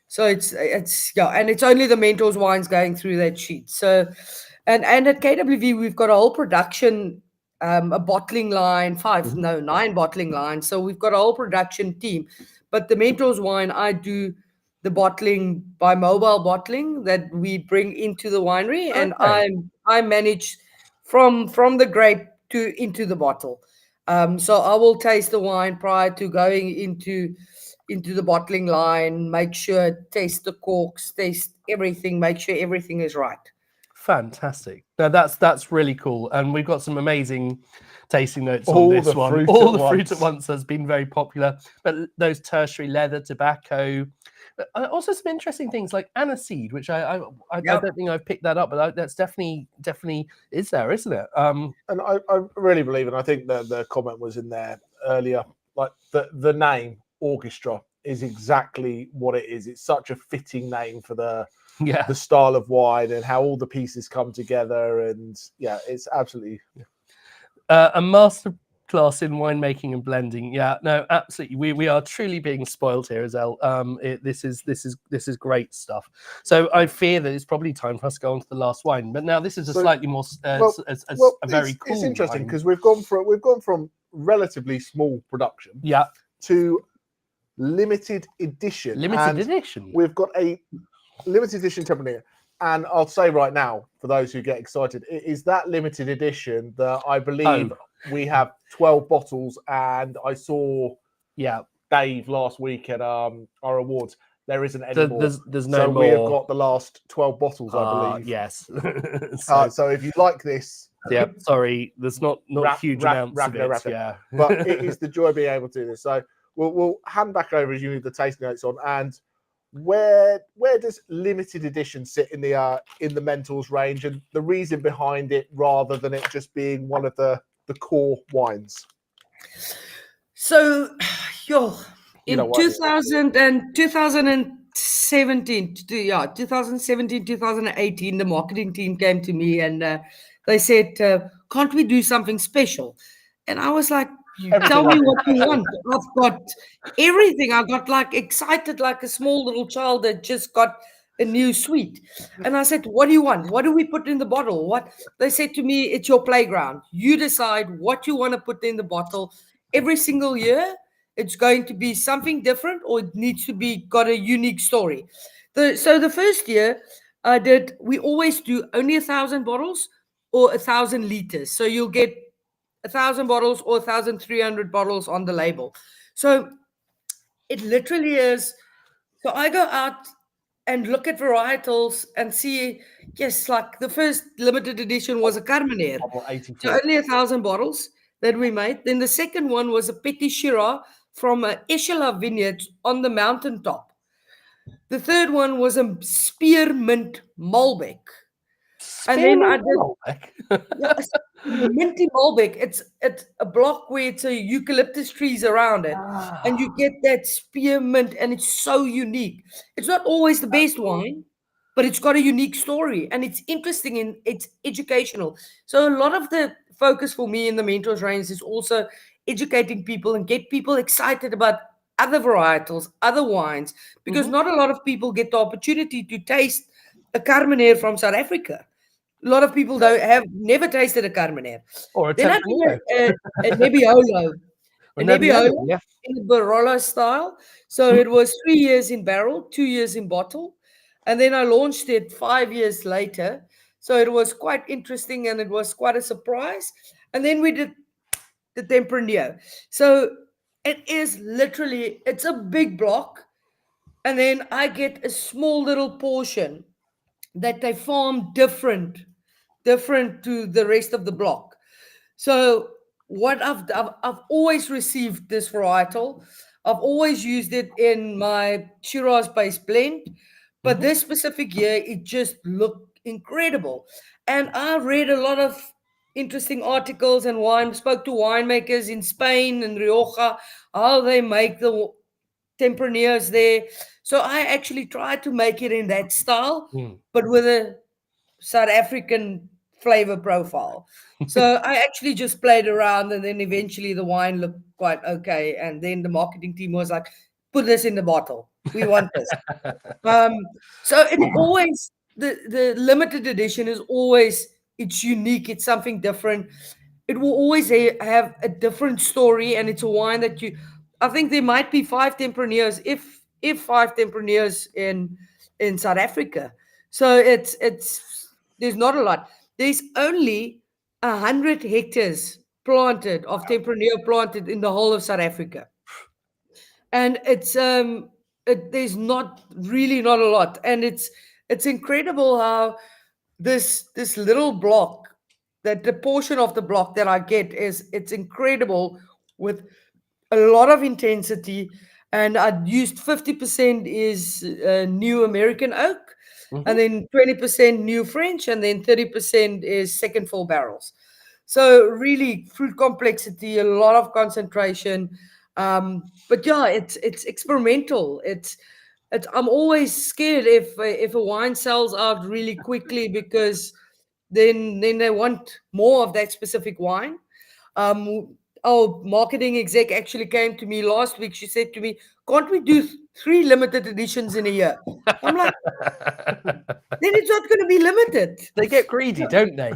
So it's and it's only the Mentors wines going through that sheet. So and at KWV we've got a whole production, a bottling line, 9 bottling lines. So we've got a whole production team. But the Mentors wine, I do the bottling by mobile bottling that we bring into the winery, and I manage from the grape into the bottle. So I will taste the wine prior to going into the bottling line, make sure, taste the corks, taste everything, make sure everything is right. Fantastic. Now that's really cool. And we've got some amazing tasting notes on this one. All the fruit at once has been very popular. But those tertiary leather, tobacco, also some interesting things like aniseed, which I don't think I've picked that up, but that's definitely is there, isn't it? And I really believe, and I think that the comment was in there earlier, like the name Orchestra is exactly what it is. It's such a fitting name for the style of wine and how all the pieces come together, and it's absolutely a master class in winemaking and blending. Yeah, no, absolutely. We are truly being spoiled here, Izele. This is great stuff. So I fear that it's probably time for us to go on to the last wine. But now this is a slightly more very cool. It's interesting because we've gone from relatively small production to limited edition. We've got a limited edition Tempranillo. And I'll say right now, for those who get excited, it is that limited edition that I believe we have 12 bottles. And I saw Dave last week at our awards. There isn't any more. There's no more. So we have got the last 12 bottles, I believe. Yes. So if you like this... sorry, there's not huge amounts of it. But it is the joy of being able to do this. So we'll hand back over as you need the tasting notes on. And where does limited edition sit in the Mentors range, and the reason behind it, rather than it just being one of the core wines? So, in 2017, 2018, the marketing team came to me and they said, can't we do something special? And I was like, tell me what you want. I've got everything. I got like excited like a small little child that just got a new suite. And I said, what do you want? What do we put in the bottle? What they said to me, it's your playground. You decide what you want to put in the bottle. Every single year, it's going to be something different, or it needs to be got a unique story. So the first year we always do only 1,000 bottles or 1,000 liters. So you'll get 1,000 bottles or 1,300 bottles on the label. So it literally is. So I go out and look at varietals and see, yes, like the first limited edition was a Carmenere. Bottle So 84. only 1,000 bottles that we made. Then the second one was a Petit Shiraz from Izele vineyards on the mountaintop. The third one was a spearmint Malbec. And then I did minty Malbec. It's a block where it's a eucalyptus trees around it, and you get that spearmint, and it's so unique. It's not always the best wine, but it's got a unique story, and it's interesting and it's educational. So a lot of the focus for me in the Mentors range is also educating people and get people excited about other varietals, other wines, because not a lot of people get the opportunity to taste a Carmenere from South Africa. A lot of people never tasted a Carmenere. Or a Then I Tempranillo. did a Nebbiolo. A Nebbiolo in the Barolo style. So it was 3 years in barrel, 2 years in bottle. And then I launched it 5 years later. So it was quite interesting and it was quite a surprise. And then we did the Tempranillo. So it is literally, it's a big block. And then I get a small little portion that they farm different to the rest of the block. So what I've always received this varietal. I've always used it in my Shiraz-based blend, but this specific year, it just looked incredible. And I read a lot of interesting articles and spoke to winemakers in Spain and Rioja, how they make the Tempranillos there. So I actually tried to make it in that style, but with a South African flavor profile. So I actually just played around, and then eventually the wine looked quite okay. And then the marketing team was like, put this in the bottle. We want this. So it's always, the limited edition is always, it's unique. It's something different. It will always have a different story. And it's a wine that I think there might be 5 Tempranillos, if 5 Tempranillos in South Africa. So there's not a lot. There's only 100 hectares planted of Tempranillo planted in the whole of South Africa, and it's there's not a lot, and it's incredible how this little block, that the portion of the block that I get it's incredible, with a lot of intensity, and I used 50% is new American oak. And then 20% new French, and then 30% is second fill barrels. So really fruit complexity, a lot of concentration. But yeah, it's experimental. I'm always scared if a wine sells out really quickly, because then they want more of that specific wine. Our marketing exec actually came to me last week. She said to me, can't we do 3 limited editions in a year? I'm like, then it's not going to be limited. They get greedy, don't they?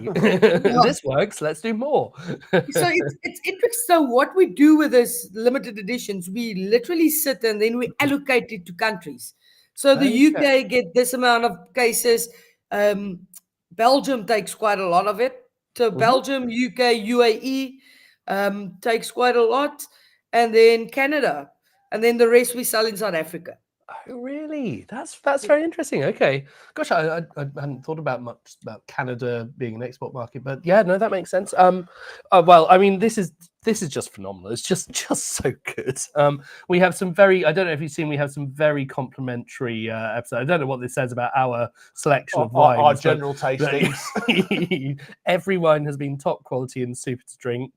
This works, let's do more. So it's interesting. So what we do with this limited editions, we literally sit and then we allocate it to countries. So the UK get this amount of cases. Belgium takes quite a lot of it. So Belgium, UK, UAE takes quite a lot. And then Canada. And then the rest we sell in South Africa. Oh, really? That's very interesting. Okay, gosh, I hadn't thought about Canada being an export market, but yeah, no, that makes sense. Well, I mean, this is just phenomenal. It's just so good. We have some very, I don't know if you've seen, we have some very complimentary episodes. I don't know what this says about our selection of wines. Our general tastings. Every wine has been top quality and super to drink.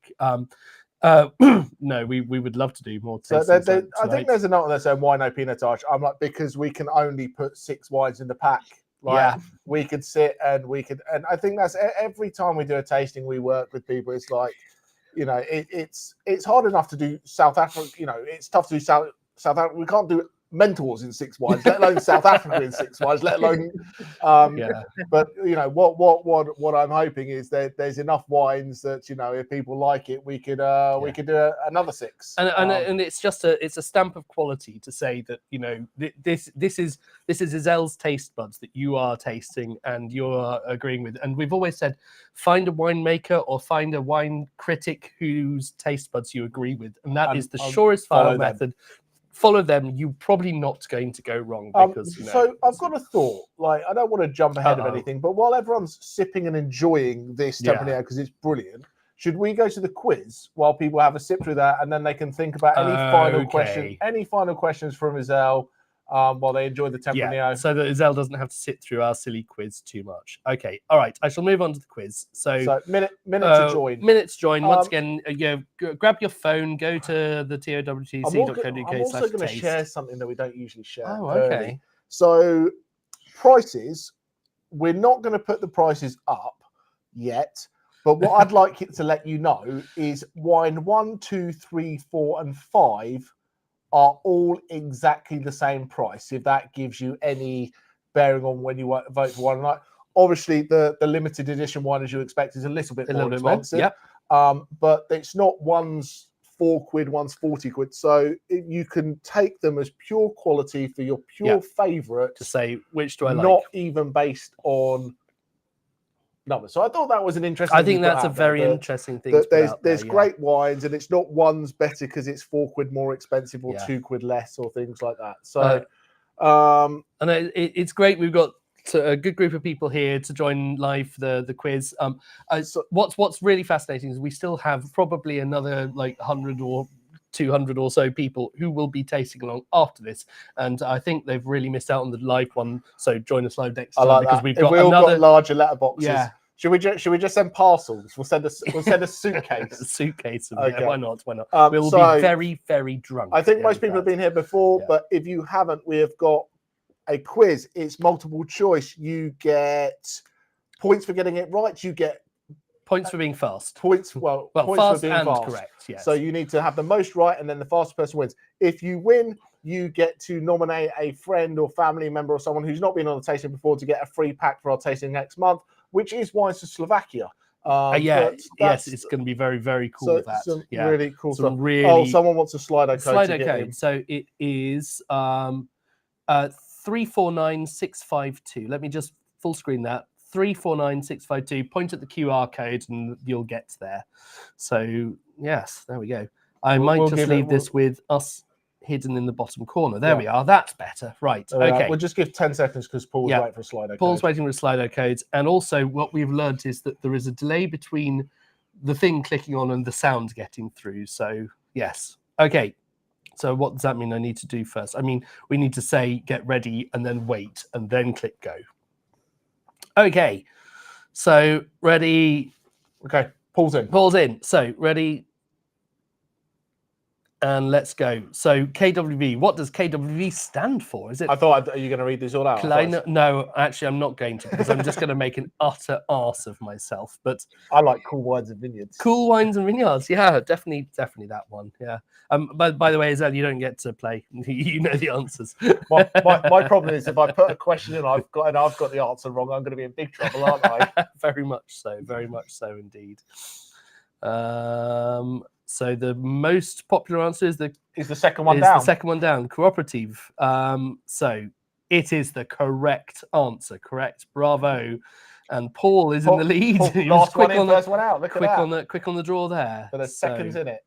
No, we would love to do more. So I think there's a note on there saying wine no pinotage. I'm like, because we can only put 6 wines in the pack. Like, we could sit and and I think that's every time we do a tasting, we work with people. It's like, you know, it's hard enough to do South Africa. You know, it's tough to do South Africa. We can't do mentors in 6 wines, let alone South Africa in 6 wines, let alone. But you know what I'm hoping is that there's enough wines that, you know, if people like it, we could do another 6. And it's just a stamp of quality to say that, you know, this is Izele's taste buds that you are tasting and you're agreeing with. And we've always said, find a winemaker or find a wine critic whose taste buds you agree with, and that is the surest file method. Follow them. You're probably not going to go wrong because, you know. So I've got a thought. Like, I don't want to jump ahead of anything, but while everyone's sipping and enjoying this Tempranillo because it's brilliant, should we go to the quiz while people have a sip through that, and then they can think about any final questions from Izele while they enjoy the Tempranillo? Yeah, so that Izele doesn't have to sit through our silly quiz too much. Okay, all right. I shall move on to the quiz. So minute to join. Minute to join. Once again, grab your phone, go to the TOWTC.co.uk. I'm also going to share something that we don't usually share. Oh, okay. So prices, we're not going to put the prices up yet. But what I'd like it to let you know is wine 1, 2, 3, 4, and 5 are all exactly the same price. If that gives you any bearing on when you vote for one. Like, obviously, the limited edition wine, as you expect, is a little bit more expensive. Yep. But it's not, one's 4 quid, one's 40 quid. So you can take them as pure quality for your pure favourite. To say, which do I like? Not even based on numbers. So I thought that was an interesting. I think that's a very interesting thing. There's great wines, and it's not one's better because it's 4 quid more expensive or 2 quid less or things like that. So, and it's great. We've got a good group of people here to join live the quiz. What's really fascinating is we still have probably another like 100 or 200 or so people who will be tasting along after this, and I think they've really missed out on the live one. So join us live next time because we've got got larger letterboxes. Yeah. Should we just send parcels? We'll send a suitcase. A suitcase. Okay. Why not? We'll be very, very drunk. I think most people have been here before, but if you haven't, we have got a quiz. It's multiple choice. You get points for getting it right. You get points for being fast. Points fast for being and fast. Correct. Yes. So you need to have the most right, and then the fastest person wins. If you win, you get to nominate a friend or family member or someone who's not been on the tasting before to get a free pack for our tasting next month, which is wines to Slovakia. Yes, it's going to be very, very cool. Really cool stuff. Really, someone wants a Slido code. Slido code. So it is 349652. Let me just full screen that. 349652. Point at the QR code and you'll get there. So yes, there we go. I might just leave this with us hidden in the bottom corner. There we are. That's better. Right. Okay. We'll just give 10 seconds because Paul's waiting for a Slido code. Paul's waiting for a Slido code. And also what we've learned is that there is a delay between the thing clicking on and the sound getting through. So yes. Okay. So what does that mean I need to do first? I mean, we need to say get ready and then wait and then click go. Okay. So ready. Okay. Paul's in. So ready. And let's go. So KWV, what does KWV stand for? Is it? I thought, are you going to read this all out? No, actually, I'm not going to because I'm just going to make an utter arse of myself. But I like Cool Wines and Vineyards. Cool Wines and Vineyards, yeah, definitely that one. Yeah. By the way, Izele, you don't get to play. You know the answers. my problem is if I put a question in, I've got the answer wrong, I'm going to be in big trouble, aren't I? Very much so indeed. So the most popular answer is the second one down. The second one down, cooperative. So it is the correct answer. Correct. Bravo. And Paul is in the lead. He was quick on first one out. Look at that. Quick on the draw there. So there's seconds in it.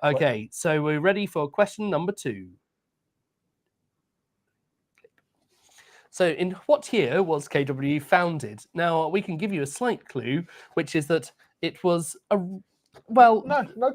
Okay, so we're ready for question number 2. So in what year was KWV founded? Now, we can give you a slight clue, which is that it was no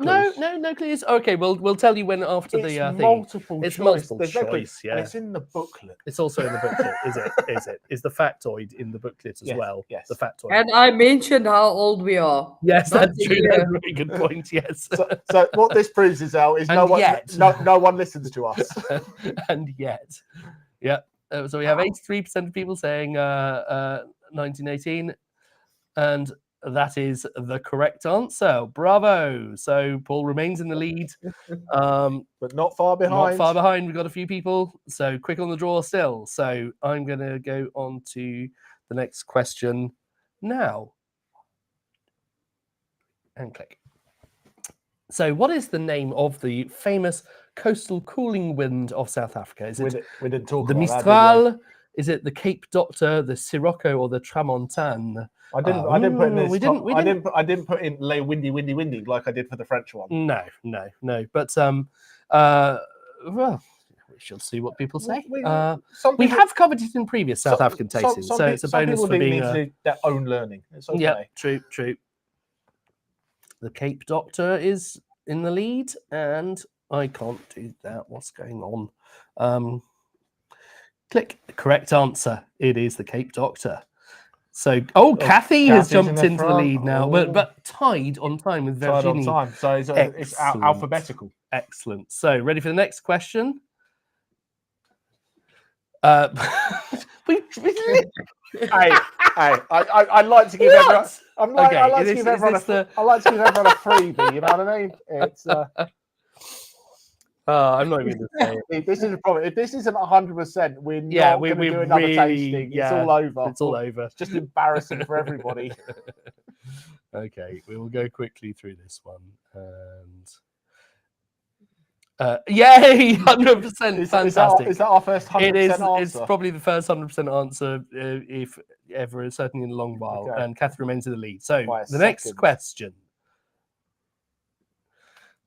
clues. No clues. Okay, we'll tell you when after the thing. It's multiple choice. Yeah. And it's in the booklet. It's also in the booklet, is it? Is the factoid in the booklet as well? Yes. The factoid. And I mentioned how old we are. Yes, that's true. That's a very good point. Yes. So what this proves is no one listens to us. And yet, yeah. So we have 83% of people saying 1918, and that is the correct answer. Bravo. So Paul remains in the lead. But not far behind. Not far behind. We've got a few people. So quick on the draw still. So I'm going to go on to the next question now. And click. So what is the name of the famous coastal cooling wind of South Africa? Is it We didn't talk the about that, did Mistral? Is it the Cape Doctor, the Sirocco, or the Tramontane? I didn't put in this. We didn't. I didn't put in lay windy like I did for the French one. No. But well, we shall see what people say. We have covered it in previous South African tastings, so it's a bonus for being their own learning. It's okay. Yeah, true. The Cape Doctor is in the lead, and I can't do that. What's going on? Click. Correct answer. It is the Cape Doctor. So, Kathy has jumped into the lead now, but tied on time with Virginie. Tied on time, so it's alphabetical. Excellent. So, ready for the next question? I like to give everyone. I like to give everyone a freebie. You know what I mean? It's. I'm not even going to say it. This is a problem. If this isn't 100%, we're not going to do another tasting. It's all over. It's all over. It's just embarrassing for everybody. Okay, we will go quickly through this one. And yay, 100%. Fantastic. Is that our first 100% answer? It's probably the first 100% answer, if ever, certainly in a long while. Okay. And Kathy remains in the lead. So the next question.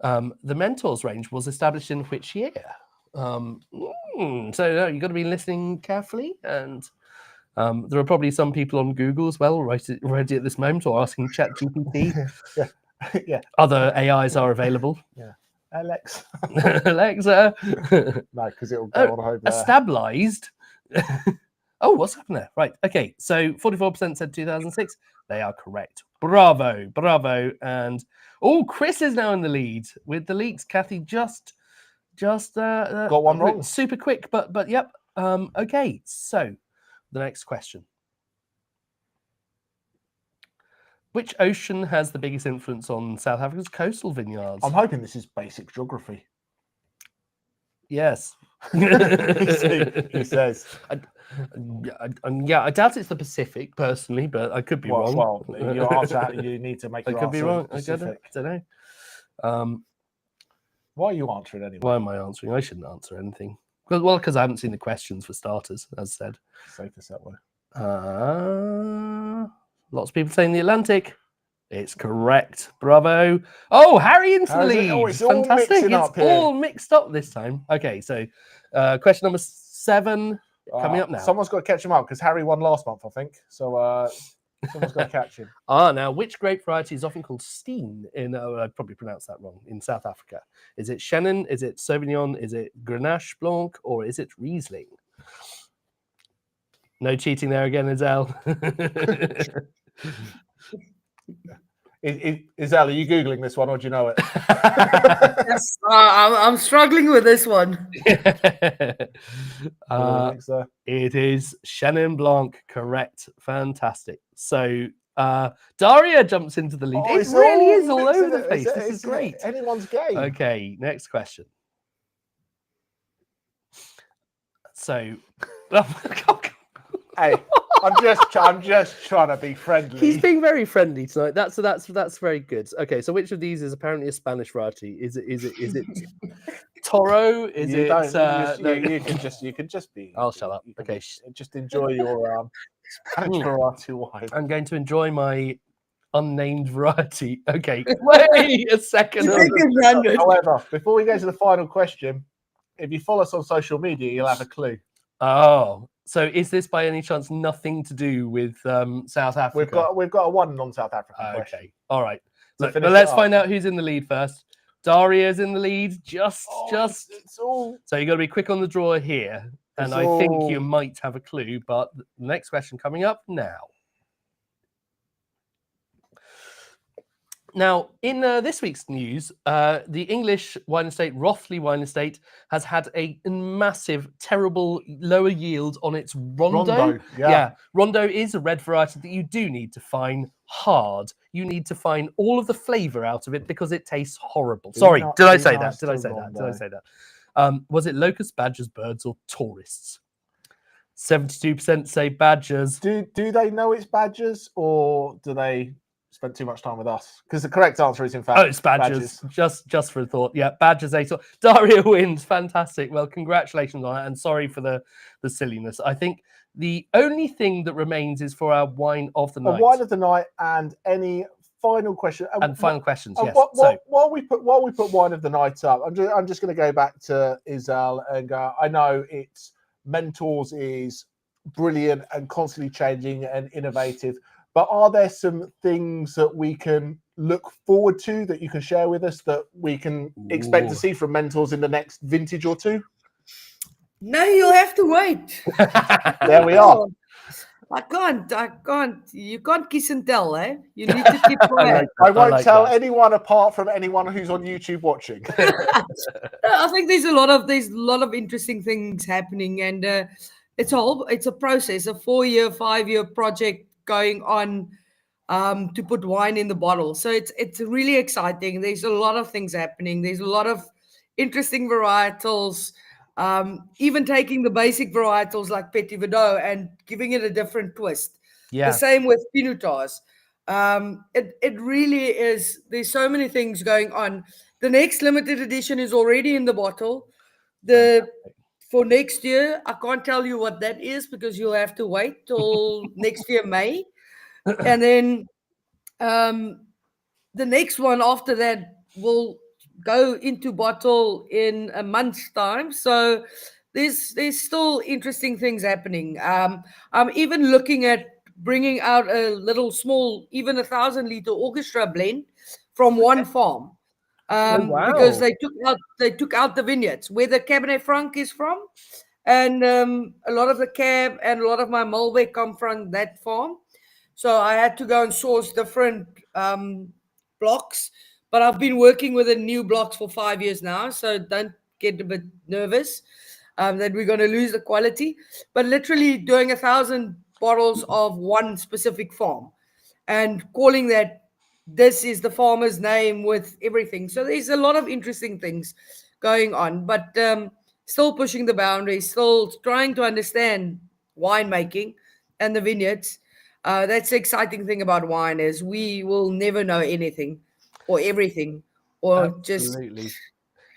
The Mentors range was established in which year? So you've got to be listening carefully, and there are probably some people on Google as well ready at this moment, or asking ChatGPT. Yeah. Other AIs are available. Yeah. Alexa. No, because it'll go on over there. Stabilized. Oh, what's happened there? Right. Okay. So 44% said 2006. They are correct. Bravo. And Chris is now in the lead with the leaks. Kathy just got one wrong. Super quick, but yep. Okay. So the next question. Which ocean has the biggest influence on South Africa's coastal vineyards? I'm hoping this is basic geography. Yes. He says. I doubt it's the Pacific, personally, but I could be wrong. Well, your answer, you need to make your answer. I could be wrong. Specific. I don't know. Why are you answering anyway? Why am I answering? I shouldn't answer anything. Well, because I haven't seen the questions for starters, as said. Safest that way. Lots of people saying the Atlantic. It's correct. Bravo. Oh, Harry into the lead. It's fantastic. It's all mixed up this time. Okay, so question number 7 coming up now. Someone's got to catch him up because Harry won last month, I think. So someone's got to catch him. Now, which grape variety is often called Steen in, I probably pronounced that wrong, in South Africa? Is it Chenin? Is it Sauvignon? Is it Grenache Blanc? Or is it Riesling? No cheating there again, Izele. Izele, are you Googling this one or do you know it? Yes, I'm struggling with this one. It is Chenin Blanc, correct. Fantastic. So Daria jumps into the lead. It really is all over the place. This is great. Anyone's game. Okay, next question. So, hey, I'm just trying to be friendly. He's being very friendly tonight. That's very good. Okay, so which of these is apparently a Spanish variety? Is it Toro? Is it? You can just be. I'll shut up. Okay, just enjoy your Spanish variety wine. I'm going to enjoy my unnamed variety. Okay, wait a second. However, before we go to the final question, if you follow us on social media, you'll have a clue. Oh. So is this by any chance nothing to do with South Africa? We've got a one non-South African question. Okay, all right. But let's find out who's in the lead first. Daria's in the lead. It's all. So you got to be quick on the draw here, and I think you might have a clue. But the next question coming up now. Now, in this week's news, the English wine estate, Rothley Wine Estate, has had a massive, terrible lower yield on its Rondo. Yeah. Rondo is a red variety that you do need to fine hard. You need to fine all of the flavour out of it because it tastes horrible. Sorry, did I say that? Did I say that? Did I say that? Was it locusts, badgers, birds, or tourists? 72% say badgers. Do they know it's badgers, or do they spend too much time with us? Because the correct answer is, in fact, it's badgers. Just for a thought. Yeah, badgers. Daria wins. Fantastic. Well, congratulations on that. And sorry for the silliness. I think the only thing that remains is for our wine of the night. A wine of the night, and any final question. And final questions. Yes. While we put wine of the night up, I'm just going to go back to Izele and go. I know it's Mentors is brilliant and constantly changing and innovative, but are there some things that we can look forward to that you can share with us that we can expect to see from Mentors in the next vintage or two? No, you'll have to wait. There we are. I can't. You can't kiss and tell, eh? You need to keep quiet. I won't tell anyone apart from anyone who's on YouTube watching. I think there's a lot of interesting things happening, and it's a process, a 4-year, 5-year project going on to put wine in the bottle. So it's really exciting. There's a lot of things happening. There's a lot of interesting varietals. Even taking the basic varietals like Petit Verdot and giving it a different twist. Yeah. The same with Pinotage. It really is. There's so many things going on. The next limited edition is already in the bottle. For next year, I can't tell you what that is because you'll have to wait till next year, May. And then the next one after that will go into bottle in a month's time. So there's still interesting things happening. I'm even looking at bringing out a little small, even 1,000-liter orchestra blend from one farm. Because they took out the vineyards where the Cabernet Franc is from, and a lot of the Cab and a lot of my Malbec come from that farm. So I had to go and source different blocks. But I've been working with the new blocks for 5 years now, so don't get a bit nervous that we're going to lose the quality. But literally doing 1,000 bottles of one specific farm and calling that this is the farmer's name with everything. So there's a lot of interesting things going on, but still pushing the boundaries, still trying to understand winemaking and the vineyards. That's the exciting thing about wine is we will never know anything or everything, or absolutely.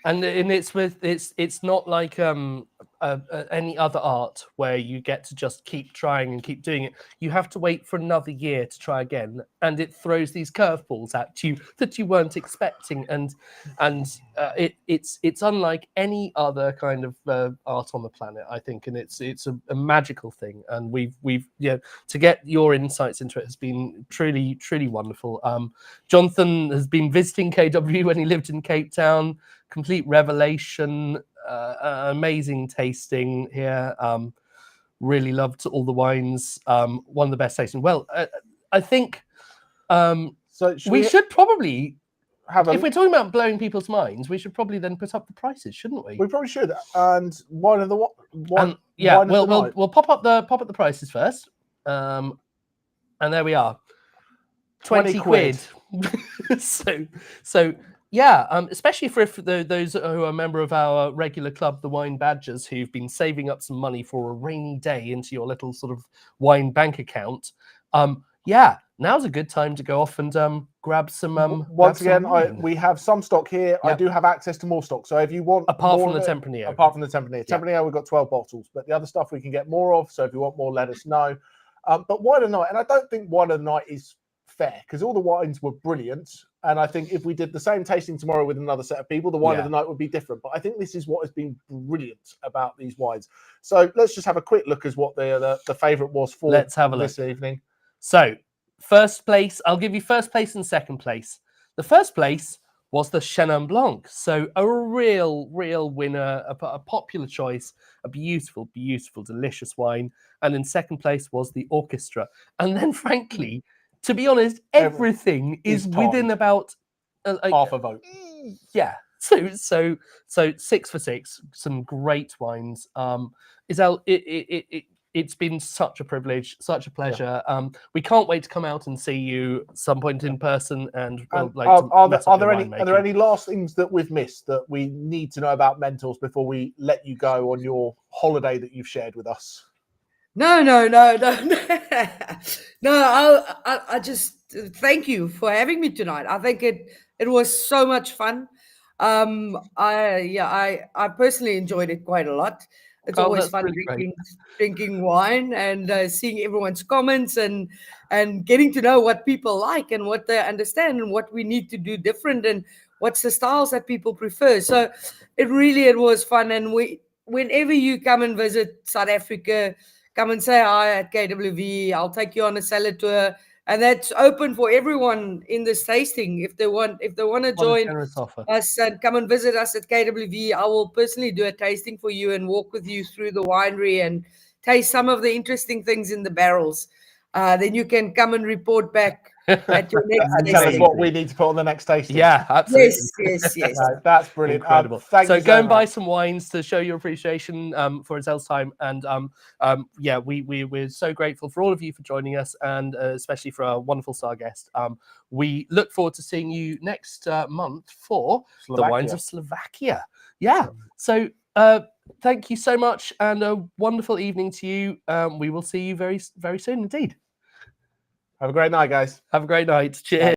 And it's not like any other art where you get to just keep trying and keep doing it. You have to wait for another year to try again, and it throws these curveballs at you that you weren't expecting. And it's unlike any other kind of art on the planet, I think, and it's a magical thing. And we've to get your insights into it has been truly wonderful. Jonathan has been visiting KWV when he lived in Cape Town. Complete revelation, amazing tasting here. Really loved all the wines. One of the best tasting. Well, I think so we should probably have if we're talking about blowing people's minds, we should probably then put up the prices, shouldn't we? We probably should. And we'll pop up the prices first. And there we are. 20 quid. so yeah, especially for those who are a member of our regular club, the Wine Badgers, who've been saving up some money for a rainy day into your little sort of wine bank account. Now's a good time to go off and grab some. Once again, we have some stock here. Yep. I do have access to more stock. So if you want, apart from the Tempranillo, Tempranillo, we've got 12 bottles, but the other stuff we can get more of. So if you want more, let us know. But wine of the night, and I don't think wine of the night is fair because all the wines were brilliant. And I think if we did the same tasting tomorrow with another set of people, the wine of the night would be different. But I think this is what has been brilliant about these wines. So let's just have a quick look as what the favourite was for this evening. So first place, I'll give you first place and second place. The first place was the Chenin Blanc. So a real winner, a popular choice, a beautiful, delicious wine. And in second place was the Orchestra. And then frankly, to be honest, everything is is within timed. about Half a vote. yeah. So 6 for 6. Some great wines. Izele, it's been such a privilege, such a pleasure. We can't wait to come out and see you some point in person. And And like are there any last things that we've missed that we need to know about Mentors before we let you go on your holiday that you've shared with us? No. I just thank you for having me tonight. I think it was so much fun. I personally enjoyed it quite a lot. It's always fun drinking wine and seeing everyone's comments and getting to know what people like and what they understand and what we need to do different and what's the styles that people prefer. So it was fun. And whenever you come and visit South Africa, come and say hi at KWV. I'll take you on a cellar tour, and that's open for everyone in this tasting. If they want to join us and come and visit us at KWV, I will personally do a tasting for you and walk with you through the winery and taste some of the interesting things in the barrels. Then you can come and report back at your next and tell us what we need to put on the next tasting. Yeah, absolutely. Yes. No, that's brilliant. Incredible. Thank you go and buy much. some wines to show your appreciation for Izele's time. And we're so grateful for all of you for joining us, and especially for our wonderful star guest. We look forward to seeing you next month for the wines of Slovakia. Yeah. So thank you so much, and a wonderful evening to you. We will see you very, very soon indeed. Have a great night, guys. Have a great night. Cheers.